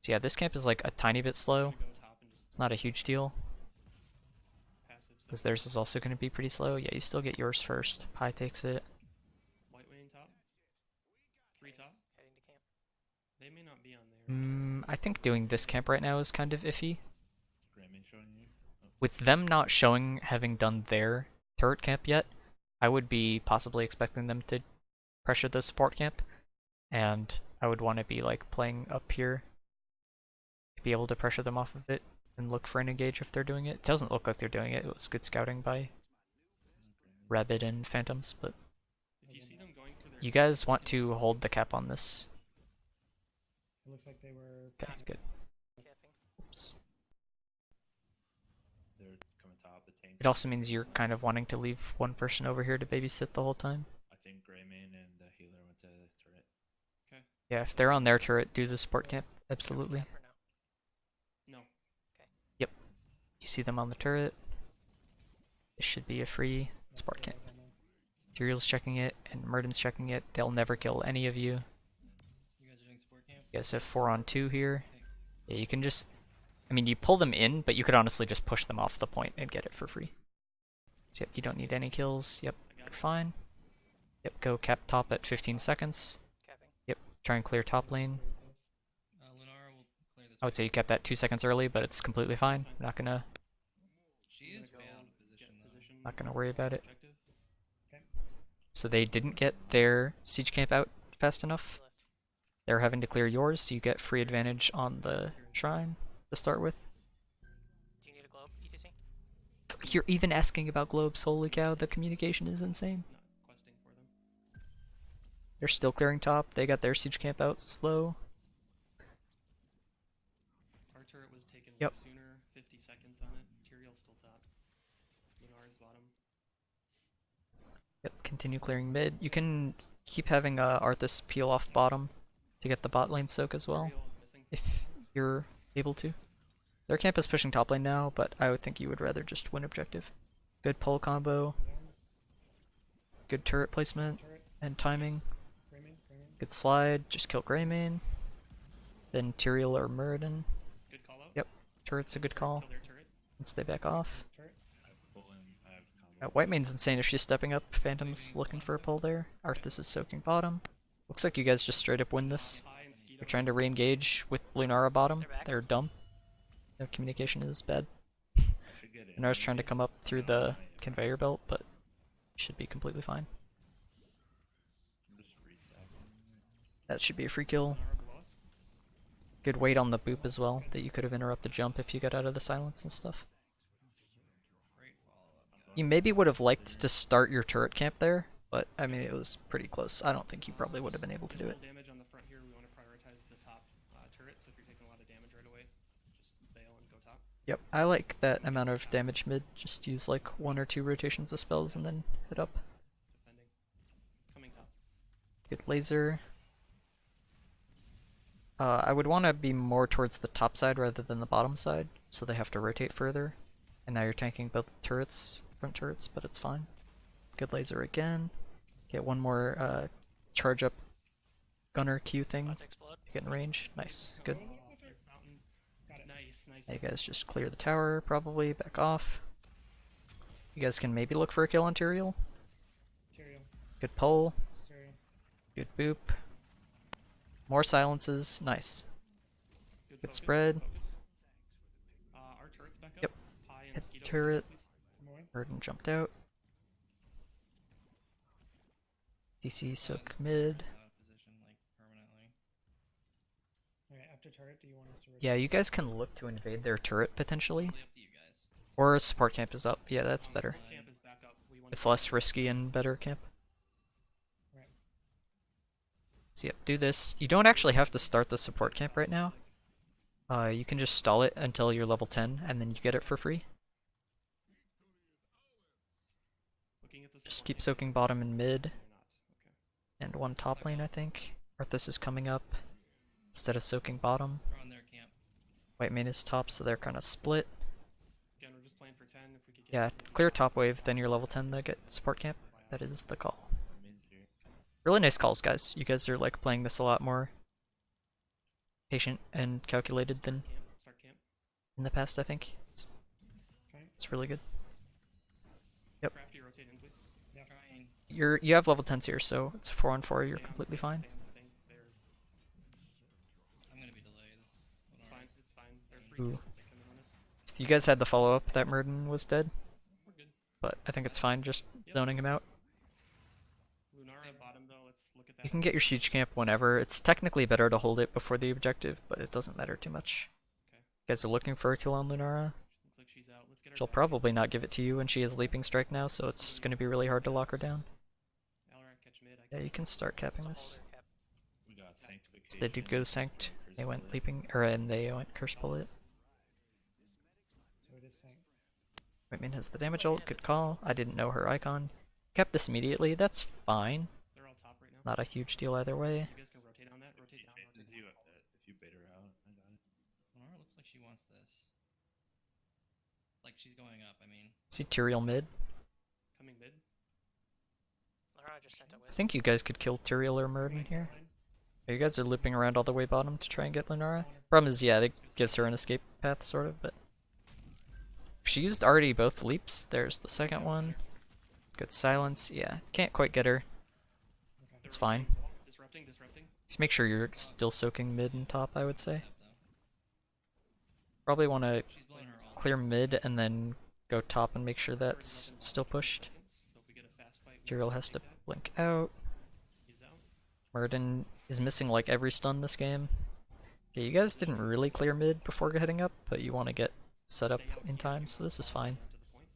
Speaker 1: So yeah, this camp is like a tiny bit slow.
Speaker 2: Go top and just
Speaker 1: It's not a huge deal. Because theirs is also going to be pretty slow. Yeah, you still get yours first. Pi takes it.
Speaker 2: White Wayne top. 3 top.
Speaker 6: Heading to camp.
Speaker 2: They may not be on there.
Speaker 1: I think doing this camp right now is kind of iffy.
Speaker 4: Is Grayman showing you? Oh,
Speaker 1: With them not showing having done their turret camp yet, I would be possibly expecting them to pressure the support camp. And I would want to be like playing up here to be able to pressure them off of it and look for an engage if they're doing it. It doesn't look like they're doing it. It was good scouting by Rabbit and Phantoms, but
Speaker 2: If you see them going for their
Speaker 1: you guys want to hold the cap on this.
Speaker 3: It looks like they were.
Speaker 1: Okay, good.
Speaker 6: Capping.
Speaker 1: Oops.
Speaker 4: they're coming top. The tank.
Speaker 1: It also means you're kind of wanting to leave one person over here to babysit the whole time.
Speaker 4: I think Grayman and the healer went to the turret.
Speaker 1: Yeah, if they're on their turret, do the support camp. Absolutely.
Speaker 6: Cap or no?
Speaker 2: No.
Speaker 1: You see them on the turret. It should be a free
Speaker 3: Yeah,
Speaker 1: support
Speaker 3: they're
Speaker 1: camp.
Speaker 3: right on there.
Speaker 1: Tyrell's checking it, and Murden's checking it. They'll never kill any of you.
Speaker 5: You guys are doing support camp?
Speaker 1: You guys have 4-on-2 here. Yeah, you can just... I mean, you pull them in, but you could honestly just push them off the point and get it for free. So, yep, you don't need any kills. Yep,
Speaker 2: I got
Speaker 1: you're
Speaker 2: it.
Speaker 1: fine. Yep, go cap top at 15 seconds.
Speaker 6: Capping.
Speaker 1: Yep, try and clear top lane.
Speaker 3: Very close.
Speaker 5: Lunara will clear this.
Speaker 1: I would say you kept that 2 seconds early, but it's completely fine. Not gonna
Speaker 5: She
Speaker 2: I'm
Speaker 5: is
Speaker 2: gonna
Speaker 5: way
Speaker 2: go
Speaker 5: out of position
Speaker 2: get
Speaker 5: though.
Speaker 2: position
Speaker 1: Not gonna worry about it.
Speaker 2: objective.
Speaker 1: So they didn't get their siege camp out fast enough.
Speaker 6: Left.
Speaker 1: They're having to clear yours, so you get free advantage on the shrine to start with.
Speaker 6: Do you need a globe, ETC?
Speaker 1: You're even asking about globes, holy cow, the communication is insane.
Speaker 2: Not questing for them.
Speaker 1: They're still clearing top, they got their siege camp out slow.
Speaker 2: Our turret was taken
Speaker 1: Yep.
Speaker 2: way sooner. 50 seconds on it. Tyrael's still top. Lunara's bottom.
Speaker 1: Yep, continue clearing mid. You can keep having Arthas peel off bottom to get the bot lane soak as well,
Speaker 2: Tyrael is missing.
Speaker 1: if you're able to. Their camp is pushing top lane now, but I would think you would rather just win objective. Good pull combo,
Speaker 3: Down.
Speaker 1: good turret placement
Speaker 3: Turret.
Speaker 1: and timing.
Speaker 3: Grayman.
Speaker 1: Good slide, just kill Greymane. Then Tyrael or Muradin.
Speaker 2: Good call out.
Speaker 1: Yep, turret's a good call.
Speaker 2: Kill their turret.
Speaker 1: Once they back off.
Speaker 3: Turret.
Speaker 4: I have pull in. I have combo.
Speaker 1: Whitemane's insane if she's stepping up. Phantom's looking for a pull there. Arthas is soaking bottom. Looks like you guys just straight up win this.
Speaker 2: Pi and Skeeto.
Speaker 1: They're trying to re-engage with Lunara bottom.
Speaker 6: They're back.
Speaker 1: They're dumb. Their communication is bad.
Speaker 4: I should get in.
Speaker 1: Lunara's trying to come up through the conveyor belt, but should be completely fine.
Speaker 4: I'm just restacking.
Speaker 1: That should be a free kill.
Speaker 2: Lunara below us.
Speaker 1: Good weight on the boop as well, that you could have interrupted jump if you got out of the silence and stuff.
Speaker 5: Great follow up.
Speaker 1: You maybe would have liked to start your turret camp there, but I mean it was pretty close. I don't think you probably would have been able to do it.
Speaker 2: Little damage on the front here. We want to prioritize the top turret. So if you're taking a lot of damage right away, just bail and go top.
Speaker 1: Yep, I like that amount of damage mid. Just use like 1 or 2 rotations of spells and then hit up.
Speaker 2: Defending. Coming top.
Speaker 1: Good laser. I would want to be more towards the top side rather than the bottom side, so they have to rotate further. And now you're tanking both turrets, front turrets, but it's fine. Good laser again. Get one more charge up gunner Q thing
Speaker 6: About to explode.
Speaker 1: to get in range. Nice, good.
Speaker 2: Fountain.
Speaker 3: Got it.
Speaker 2: Nice.
Speaker 1: Now you guys just clear the tower, probably, back off. You guys can maybe look for a kill on Tyrael.
Speaker 3: Tyrael.
Speaker 1: Good pull,
Speaker 3: Tyrael.
Speaker 1: good boop. More silences, nice. Good
Speaker 2: focus,
Speaker 1: spread.
Speaker 2: focus. Our turret's back up.
Speaker 1: Yep.
Speaker 2: Pi and
Speaker 1: Hit
Speaker 2: Skeeto,
Speaker 1: turret.
Speaker 2: please.
Speaker 3: Come away.
Speaker 1: Burden jumped out. DC soak mid.
Speaker 5: Out of position like permanently.
Speaker 3: Okay, after turret, do you want us to?
Speaker 1: Yeah, you guys can look to invade their turret potentially.
Speaker 5: Totally up to you guys.
Speaker 1: Or support camp is up. Yeah, that's better.
Speaker 2: Camp is back up. We want
Speaker 1: It's less risky and better camp.
Speaker 3: Right.
Speaker 1: So yep, do this. You don't actually have to start the support camp right now. You can just stall it until you're level 10 and then you get it for free.
Speaker 2: Looking at the
Speaker 1: Just
Speaker 2: support
Speaker 1: keep
Speaker 2: camp.
Speaker 1: soaking bottom and mid.
Speaker 2: Or not. Okay.
Speaker 1: And one top lane, I think. Arthas is coming up instead of soaking bottom.
Speaker 5: They're on their camp.
Speaker 1: Whitemane is top, so they're kind of split.
Speaker 2: Again, we're just playing for 10. If we could get
Speaker 1: Yeah, clear top wave, then you're level 10 to get support camp. That is the call.
Speaker 4: Mid's here.
Speaker 1: Really nice calls, guys. You guys are like playing this a lot more patient and calculated than
Speaker 2: camp. Start camp.
Speaker 1: in the past, I think.
Speaker 3: Okay.
Speaker 1: It's really good. You have level 10s here, so it's a 4-on-4. You're
Speaker 2: Stay on the
Speaker 1: completely
Speaker 2: thing,
Speaker 1: fine.
Speaker 2: stay on the thing.
Speaker 5: I'm gonna be delayed.
Speaker 2: It's fine. It's fine. They're free
Speaker 1: Ooh.
Speaker 2: kills if they come in on us.
Speaker 1: If you guys had the follow up, that Murden was dead,
Speaker 2: We're good.
Speaker 1: but I think it's fine just
Speaker 2: Yep.
Speaker 1: zoning him out.
Speaker 2: Lunara bottom though. Let's look at that.
Speaker 1: You can get your siege camp whenever. It's technically better to hold it before the objective, but it doesn't matter too much.
Speaker 2: Okay.
Speaker 1: You guys are looking for a kill on Lunara.
Speaker 2: Looks like she's out. Let's get her.
Speaker 1: She'll
Speaker 2: back.
Speaker 1: probably not give it to you, and she has Leaping Strike now, so it's going to be really hard to lock her down.
Speaker 2: Alarak catch mid.
Speaker 1: Yeah, you can start capping this.
Speaker 6: Hold her cap.
Speaker 4: We got sanctification.
Speaker 1: So they did go Sanct. They went Leaping, and they went Curse Bullet.
Speaker 3: So it is sank.
Speaker 1: Whitman has the damage ult, good call. I didn't know her icon. Kept this immediately, that's fine.
Speaker 2: They're all top right now.
Speaker 1: Not a huge deal either way.
Speaker 2: You guys can rotate on that. Rotate down.
Speaker 4: Changes
Speaker 2: Rotate
Speaker 4: you
Speaker 2: down.
Speaker 4: if you bait her out. I got it.
Speaker 5: Lenora looks like she wants this. Like she's going up. I mean,
Speaker 1: See Tyrael mid.
Speaker 2: Coming mid.
Speaker 6: Lunara just sent a
Speaker 1: I
Speaker 6: whiff.
Speaker 1: think you guys could kill Tyrael or Murden here. You guys are looping around all the way bottom to try and get Lunara. Problem is, yeah, it gives her an escape path, sort of, but... She used already both leaps. There's the second one. Good silence. Yeah, can't quite get her. It's fine.
Speaker 2: Disrupting. Disrupting.
Speaker 1: Just make sure you're still soaking mid and top, I would say.
Speaker 5: up though.
Speaker 1: Probably want to
Speaker 5: She's blowing her ult.
Speaker 1: clear mid and then go top and make sure that's still pushed.
Speaker 2: So if we get a fast fight,
Speaker 1: Tyrael has to blink out.
Speaker 2: he's out.
Speaker 1: Murden is missing like every stun this game. Okay, you guys didn't really clear mid before heading up, but you want to get set up in time, so this is fine.
Speaker 2: To the point.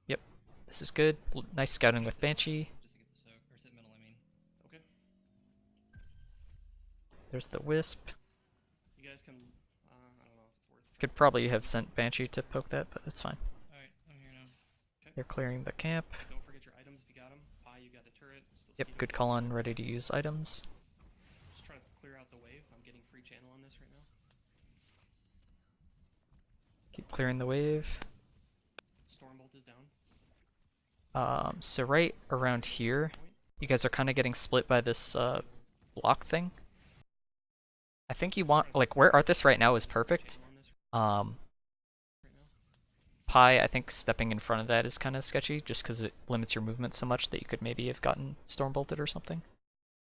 Speaker 1: Yep, this is good. Nice scouting with Banshee.
Speaker 5: Just to get the soak or sit middle. I mean,
Speaker 2: Okay.
Speaker 1: There's the Wisp.
Speaker 2: You guys can. I don't know if it's worth.
Speaker 1: Could probably have sent Banshee to poke that, but it's fine.
Speaker 5: all right, I'm here now.
Speaker 1: They're clearing the camp.
Speaker 2: Don't forget your items if you got them. Pie, you got the turret. Still
Speaker 1: Yep,
Speaker 2: speeding
Speaker 1: good
Speaker 2: up.
Speaker 1: call on ready to use items.
Speaker 2: Just trying to clear out the wave. I'm getting free channel on this right now.
Speaker 1: Keep clearing the wave.
Speaker 2: Stormbolt is down.
Speaker 1: So right around here, you guys are kind of getting split by this block thing. I think you want, like, where Arthas right now is perfect.
Speaker 2: Channel on this
Speaker 1: Um,
Speaker 2: right now.
Speaker 1: Pi, I think stepping in front of that is kind of sketchy, just because it limits your movement so much that you could maybe have gotten Stormbolted or something.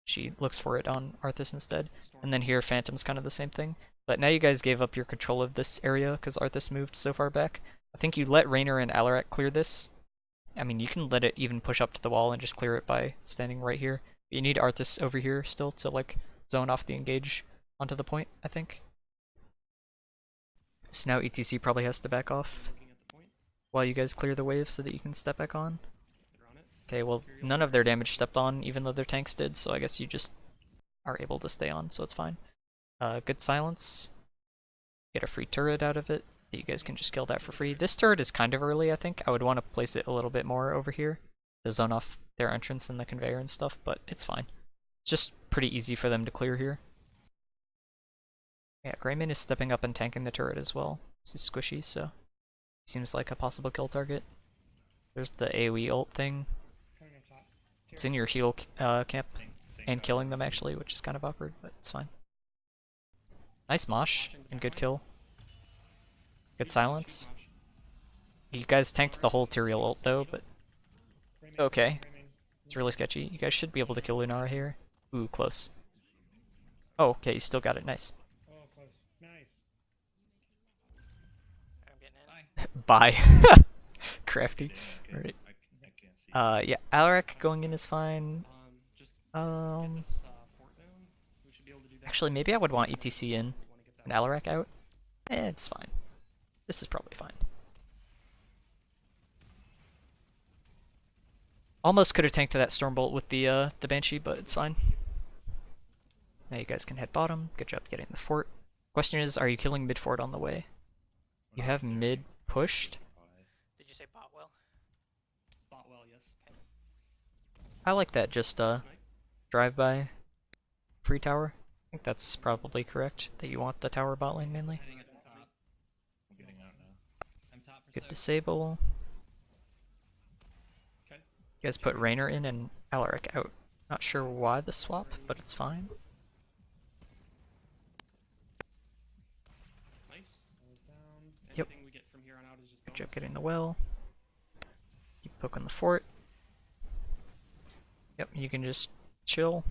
Speaker 1: She looks for it on Arthas instead. And then here, Phantom's kind of the same thing. But now you guys gave up your control of this area because Arthas moved so far back. I think you let Raynor and Alarak clear this. I mean, you can let it even push up to the wall and just clear it by standing right here. But you need Arthas over here still to, like, zone off the engage onto the point, I think. So now ETC probably has to back off
Speaker 2: Looking at the point.
Speaker 1: while you guys clear the wave so that you can step back on.
Speaker 2: They're on it.
Speaker 1: Okay, well, none of their damage stepped on, even though their tanks did, so I guess you just are able to stay on, so it's fine. Good silence. Get a free turret out of it. You guys can just kill that for free. This turret is kind of early, I think. I would want to place it a little bit more over here to zone off their entrance and the conveyor and stuff, but it's fine. It's just pretty easy for them to clear here. Yeah, Greyman is stepping up and tanking the turret as well. This is squishy, so seems like a possible kill target. There's the AoE ult thing.
Speaker 3: Coming up top.
Speaker 1: It's in your heal camp
Speaker 4: Think
Speaker 1: and killing them actually, which is kind of awkward, but it's fine. Nice mosh and good kill. Good silence. You guys tanked the whole Tyrael ult though, but
Speaker 3: Rayman,
Speaker 1: okay.
Speaker 3: Rayman.
Speaker 1: It's really sketchy. You guys should be able to kill Lunara here. Ooh, close. Oh, okay, you still got it. Nice.
Speaker 3: Oh, close. Nice.
Speaker 6: I'm getting in.
Speaker 5: Bye.
Speaker 1: Bye. Crafty.
Speaker 4: Okay,
Speaker 1: Right.
Speaker 4: I can't see.
Speaker 1: Yeah, Alarak going in is fine.
Speaker 2: Just get
Speaker 1: Um,
Speaker 2: this fort down. We should be able to do that.
Speaker 1: actually, maybe I would want ETC in
Speaker 2: We wanna get that
Speaker 1: and Alarak out. It's fine. This is probably fine. Almost could have tanked to that Stormbolt with the Banshee, but it's fine. Now you guys can head bottom. Good job getting the fort. Question is, are you killing mid fort on the way? You have mid pushed.
Speaker 6: Did you say Botwell?
Speaker 2: Botwell, yes.
Speaker 1: I like that, just
Speaker 2: Snipe.
Speaker 1: drive by free tower. I think that's probably correct, that you want the tower bot lane mainly.
Speaker 5: Heading at the top.
Speaker 4: I'm getting out now.
Speaker 5: I'm top for
Speaker 1: Good
Speaker 5: soak.
Speaker 1: disable.
Speaker 2: Okay.
Speaker 1: You guys put Raynor in and Alarak out. Not sure why the swap, but it's fine.
Speaker 2: Nice.
Speaker 3: Goes down.
Speaker 1: Yep.
Speaker 2: Anything we get from here on out is just
Speaker 1: Good
Speaker 2: bonus.
Speaker 1: job getting the well. Keep poking the fort. Yep, you can just chill.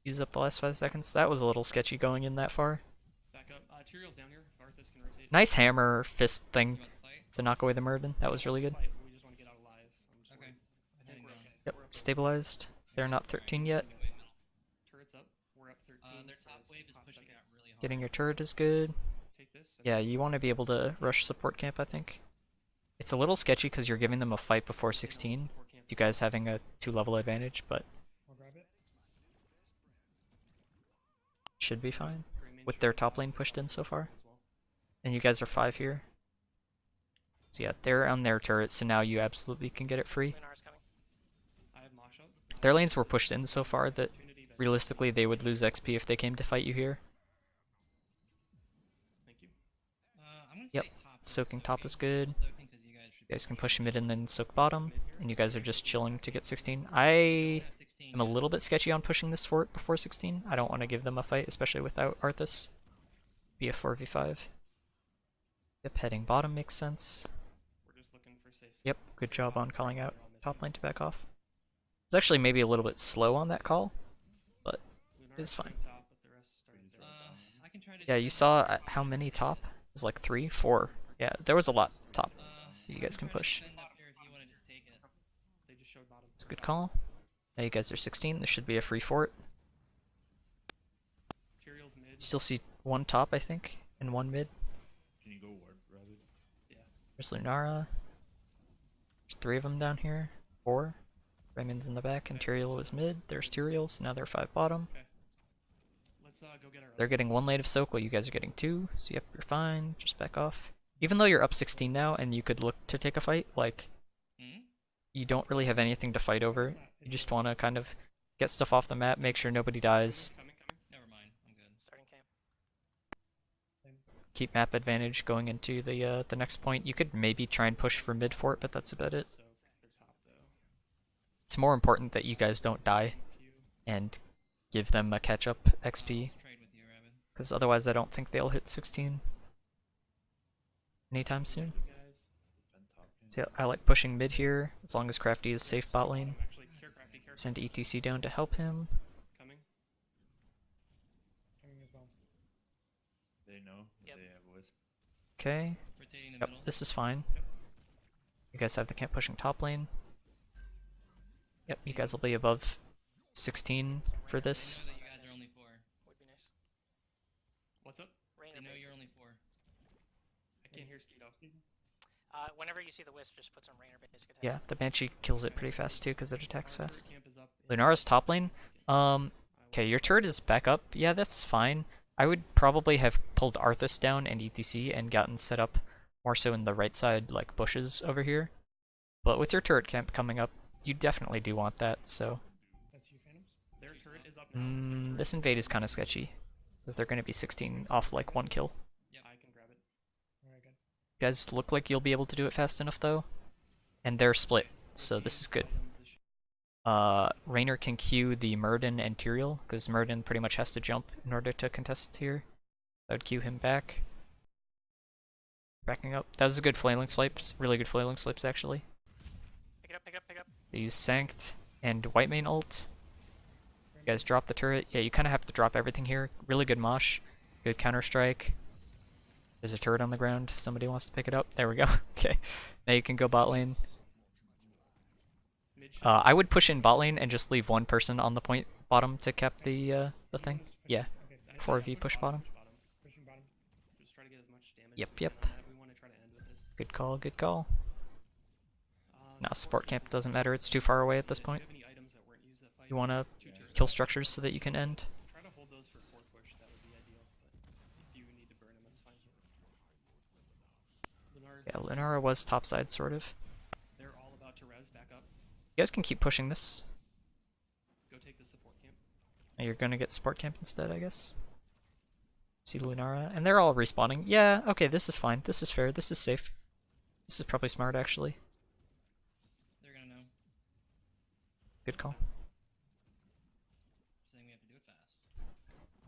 Speaker 1: Use up the last 5 seconds. That was a little sketchy going in that far.
Speaker 2: Back up. Tyriel's down here. If Arthas can rotate.
Speaker 1: Nice hammer fist
Speaker 5: You
Speaker 1: thing
Speaker 5: about to fight?
Speaker 1: to knock away the Murden. That was really good.
Speaker 2: Fight, we just want to get out alive. I'm just
Speaker 5: Okay.
Speaker 2: worried. I think
Speaker 5: Heading
Speaker 2: we're
Speaker 5: down.
Speaker 2: okay.
Speaker 1: Yep,
Speaker 2: We're okay.
Speaker 1: stabilized. They're not 13 yet.
Speaker 5: Wait, middle.
Speaker 2: Turret's up. We're up 13.
Speaker 5: Their
Speaker 2: for
Speaker 5: top
Speaker 2: a
Speaker 5: wave is
Speaker 2: hot
Speaker 5: pushing
Speaker 2: second.
Speaker 5: out really hard.
Speaker 1: Getting your turret is good.
Speaker 2: Take this.
Speaker 1: Yeah, you want to be able to rush support camp, I think. It's a little sketchy because you're giving them a fight before 16. You guys having a 2-level advantage, but
Speaker 3: I'll grab it.
Speaker 1: should be fine with their top lane pushed in so far.
Speaker 2: As well.
Speaker 1: And you guys are 5 here. So yeah, they're on their turret, so now you absolutely can get it free.
Speaker 6: Lunar's coming.
Speaker 2: I have Mosh up.
Speaker 1: Their lanes were pushed in so far that
Speaker 2: Opportunity, but
Speaker 1: realistically they would lose XP if they came to fight you here.
Speaker 2: thank you.
Speaker 5: I'm gonna
Speaker 1: Yep,
Speaker 5: say top.
Speaker 1: soaking top is good.
Speaker 5: Soaking 'cause you guys should
Speaker 1: You guys can
Speaker 5: be
Speaker 1: push
Speaker 5: fine.
Speaker 1: mid and then soak bottom, and you guys are just chilling to get 16.
Speaker 5: Don't
Speaker 1: I
Speaker 5: have 16
Speaker 1: am a
Speaker 5: yet.
Speaker 1: little bit sketchy on pushing this fort before 16. I don't want to give them a fight, especially without Arthas. Be a 4v5. Yep, heading bottom makes sense.
Speaker 2: We're just looking for safe.
Speaker 1: Yep,
Speaker 2: spots.
Speaker 1: good
Speaker 2: They're
Speaker 1: job
Speaker 2: all-
Speaker 1: on calling out
Speaker 2: they're all missing.
Speaker 1: top lane to back off. It's actually maybe a little bit slow on that call.
Speaker 2: Lunar's
Speaker 1: it's fine.
Speaker 2: Top, but the rest started there.
Speaker 5: I can try to.
Speaker 1: Yeah, you saw how many top? It was like 3, 4. Yeah, there was a lot top. You guys can push.
Speaker 5: Defend up here if you want to just take it.
Speaker 2: They just showed bottom.
Speaker 1: It's a good call. Now you guys are 16. This should be a free fort.
Speaker 2: Tyriel's mid.
Speaker 1: Still see 1 top, I think, and 1 mid.
Speaker 4: Can you go ward, rather?
Speaker 1: There's Lunara. There's 3 of them down here. 4. Raymond's in the back, and Tyrael was mid. There's Tyrael, so now they're 5 bottom.
Speaker 2: Let's go get our.
Speaker 1: They're getting 1 lane of soak while you guys are getting 2. So yep, you're fine. Just back off. Even though you're up 16 now and you could look to take a fight, like,
Speaker 5: Hmm?
Speaker 1: you don't really have anything to fight over. You just want to kind of get stuff off the map, make sure nobody dies,
Speaker 2: Coming.
Speaker 5: Never mind. I'm good.
Speaker 6: Starting camp.
Speaker 1: keep map advantage going into the next point. You could maybe try and push for mid fort, but that's about it.
Speaker 2: So they're top though.
Speaker 1: It's more important that you guys don't die
Speaker 2: Few.
Speaker 1: and give them a catch-up XP,
Speaker 5: Let's trade with you, Rabbit.
Speaker 1: because otherwise I don't think they'll hit 16 anytime soon.
Speaker 2: You guys.
Speaker 4: Defend top game.
Speaker 1: So yeah, I like pushing mid here, as long as Crafty is safe bot lane.
Speaker 2: Actually, care crafty.
Speaker 1: Send ETC down to help him.
Speaker 2: Coming.
Speaker 3: Coming as well.
Speaker 4: They know.
Speaker 6: Yep.
Speaker 4: They have voice.
Speaker 1: Okay.
Speaker 5: Rotating the
Speaker 1: Yep,
Speaker 5: middle.
Speaker 1: this is fine. You guys have the camp pushing top lane. Yep, you guys will be above 16 for
Speaker 5: They
Speaker 1: this.
Speaker 5: know that you guys are only 4.
Speaker 6: Would be nice.
Speaker 2: What's up?
Speaker 6: Rainer
Speaker 5: They know
Speaker 6: base.
Speaker 5: you're only 4.
Speaker 2: I can't hear Skeeto.
Speaker 6: Whenever you see the wisp, just put some Rainer basic attacks.
Speaker 1: Yeah, the Banshee kills it pretty fast too because it attacks
Speaker 2: Our
Speaker 1: fast.
Speaker 2: camp is up in-
Speaker 1: Lunara's top lane. Okay, your turret is back up. Yeah, that's fine. I would probably have pulled Arthas down and ETC and gotten set up more so in the right side, like bushes over here. But with your turret camp coming up, you definitely do want that, so...
Speaker 3: That's you, Phantoms.
Speaker 2: Their turret is up now.
Speaker 1: This invade is kind of sketchy, because they're going to be 16 off like 1 kill.
Speaker 2: I can grab it.
Speaker 3: Alright, good.
Speaker 1: You guys look like you'll be able to do it fast enough though. And they're split, so this is good. Raynor can queue the Murden and Tyrael, because Murden pretty much has to jump in order to contest here. I would queue him back. Backing up. That was a good flailing swipes. Really good flailing swipes actually.
Speaker 6: Pick it up, pick it up, pick it up.
Speaker 1: They use Sanct and White Mane ult. You guys drop the turret. Yeah, you kind of have to drop everything here. Really good mosh. Good counter strike. There's a turret on the ground if somebody wants to pick it up. There we go. Okay. Now you can go bot lane.
Speaker 2: Mid
Speaker 1: I would push in bot lane and just leave 1 person on the point bottom to cap the thing. Yeah.
Speaker 3: Okay,
Speaker 1: 4v push bottom.
Speaker 3: pushing bottom.
Speaker 2: Just try to get as much damage.
Speaker 1: Yep,
Speaker 2: as we
Speaker 1: yep.
Speaker 2: can on that. We want to try to end with this.
Speaker 1: Good call, good call. Now support camp
Speaker 2: camp
Speaker 1: doesn't matter, it's too far away at this
Speaker 2: Do you
Speaker 1: point.
Speaker 2: have any items that weren't used that fight?
Speaker 1: You want to
Speaker 2: Two turrets.
Speaker 1: kill structures so that you can end.
Speaker 2: Try to hold those for fourth push. That would be ideal. But if you need to burn them, that's fine. Lunar's
Speaker 1: Yeah, Lunara was topside, sort of.
Speaker 2: They're all about to res back up.
Speaker 1: You guys can keep pushing this.
Speaker 2: Go take the support camp.
Speaker 1: Now you're gonna get support camp instead, I guess. See Lunara, and they're all respawning. Yeah, okay, this is fine. This is fair. This is safe. This is probably smart, actually.
Speaker 5: They're gonna know.
Speaker 1: Good call.
Speaker 5: Saying we have to do it fast.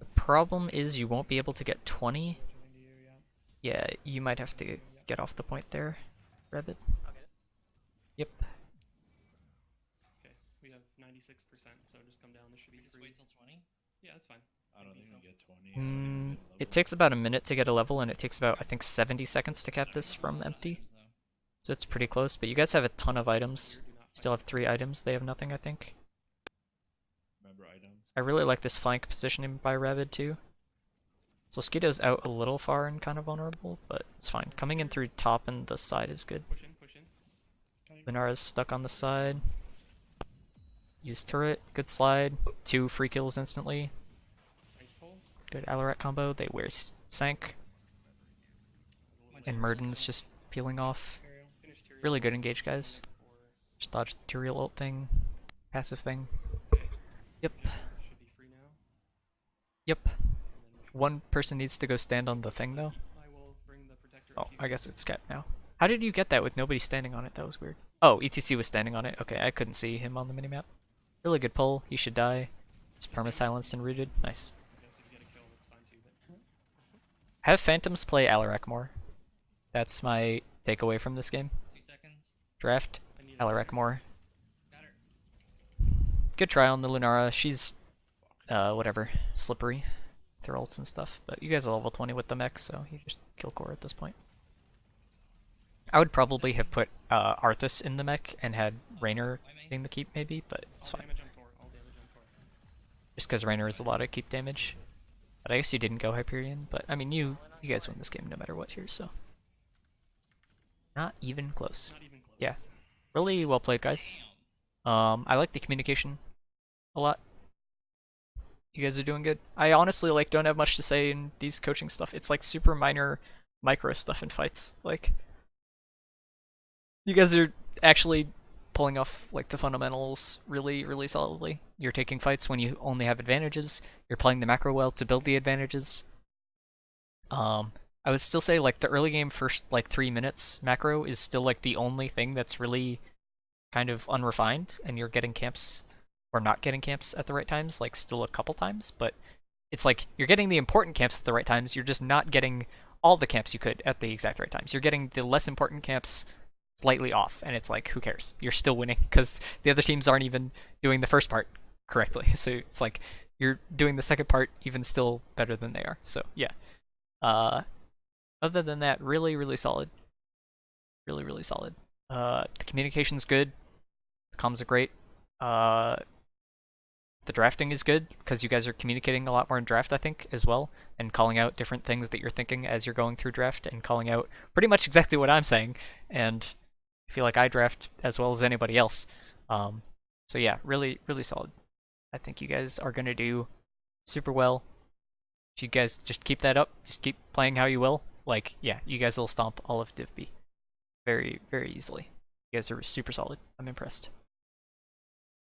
Speaker 1: The problem is you won't be able to get 20.
Speaker 3: Virtually into you, yeah.
Speaker 1: Yeah, you might have to get off the point there, Rabbit.
Speaker 6: I'll get it.
Speaker 1: Yep.
Speaker 2: Okay, we have 96%. Yeah, that's fine.
Speaker 4: I don't
Speaker 2: Maybe
Speaker 4: think we
Speaker 2: so.
Speaker 4: get 20. I don't think we get a
Speaker 1: It
Speaker 4: level.
Speaker 1: takes about a minute to get a level, and it takes about, I think, 70 seconds to cap
Speaker 5: Not
Speaker 1: this
Speaker 5: a
Speaker 1: from
Speaker 5: lot of
Speaker 1: empty.
Speaker 5: items, though.
Speaker 1: So it's pretty close, but you guys have a ton of items.
Speaker 2: Here, do not
Speaker 1: Still
Speaker 2: fight
Speaker 1: have 3 items, they have nothing, I think.
Speaker 4: Remember items?
Speaker 1: I really like this flank positioning by Ravid too. So Skeeto's out a little far and kind of vulnerable, but it's fine. Coming in through top and the side is good.
Speaker 2: Push in, push in.
Speaker 3: Coming.
Speaker 1: Lunara's stuck on the side. Use turret, good slide. 2 free kills instantly.
Speaker 2: Ice pull.
Speaker 1: Good Alarak combo. They wear Sank,
Speaker 2: That was a little
Speaker 1: and
Speaker 2: too
Speaker 1: Murden's just peeling off.
Speaker 3: Imperial.
Speaker 2: finished Tyrael.
Speaker 1: Really good engage, guys.
Speaker 2: For-
Speaker 1: Just dodge the Tyrael ult thing. Passive thing. Yep.
Speaker 2: yeah, should be free now.
Speaker 1: Yep.
Speaker 2: And then
Speaker 1: One person needs to go stand on the thing though.
Speaker 2: I will bring the protector.
Speaker 1: Oh,
Speaker 2: if you
Speaker 1: I guess
Speaker 2: want.
Speaker 1: it's capped now. How did you get that with nobody standing on it? That was weird. Oh, ETC was standing on it. Okay, I couldn't see him on the minimap. Really good pull. He should die. Just perma-silenced and rooted. Nice.
Speaker 2: I guess if you get a kill, that's fine too. But
Speaker 1: Have Phantoms play Alarak more. That's my takeaway from this game.
Speaker 5: 2 seconds.
Speaker 1: Draft
Speaker 2: I need a
Speaker 1: Alarak more.
Speaker 5: Got her.
Speaker 1: Good try on the Lunara. She's, whatever, slippery. With her ults and stuff. But you guys are level 20 with the mech, so you just kill core at this point. I would probably have put Arthas in the mech and had Raynor
Speaker 5: Why me?
Speaker 1: getting the keep maybe, but it's
Speaker 2: all
Speaker 1: fine.
Speaker 2: damage on core. All damage on core.
Speaker 1: Just because Raynor is a lot of keep damage. But I guess you didn't go Hyperion, but I mean you guys win this game no matter what here, so. Not even close.
Speaker 2: Not even close.
Speaker 1: Yeah. Really well played, guys.
Speaker 5: Damn.
Speaker 1: I like the communication a lot. You guys are doing good. I honestly like don't have much to say in these coaching stuff. It's like super minor micro stuff in fights. Like you guys are actually pulling off like the fundamentals really, really solidly. You're taking fights when you only have advantages. You're playing the macro well to build the advantages. I would still say like the early game first like 3 minutes macro is still like the only thing that's really kind of unrefined, and you're getting camps or not getting camps at the right times, like still a couple times, but it's like you're getting the important camps at the right times, you're just not getting all the camps you could at the exact right times. You're getting the less important camps slightly off, and it's like, who cares? You're still winning, because the other teams aren't even doing the first part correctly, so it's like, you're doing the second part even still better than they are, so yeah. Other than that, really, really solid. Really, really solid. The communication's good. The comms are great. The drafting is good because you guys are communicating a lot more in draft, I think, as well, and calling out different things that you're thinking as you're going through draft, and calling out pretty much exactly what I'm saying. And I feel like I draft as well as anybody else. So yeah, really, really solid. I think you guys are gonna do super well. If you guys just keep that up, just keep playing how you will, like, yeah, you guys will stomp all of Div B very, very easily. You guys are super solid. I'm impressed.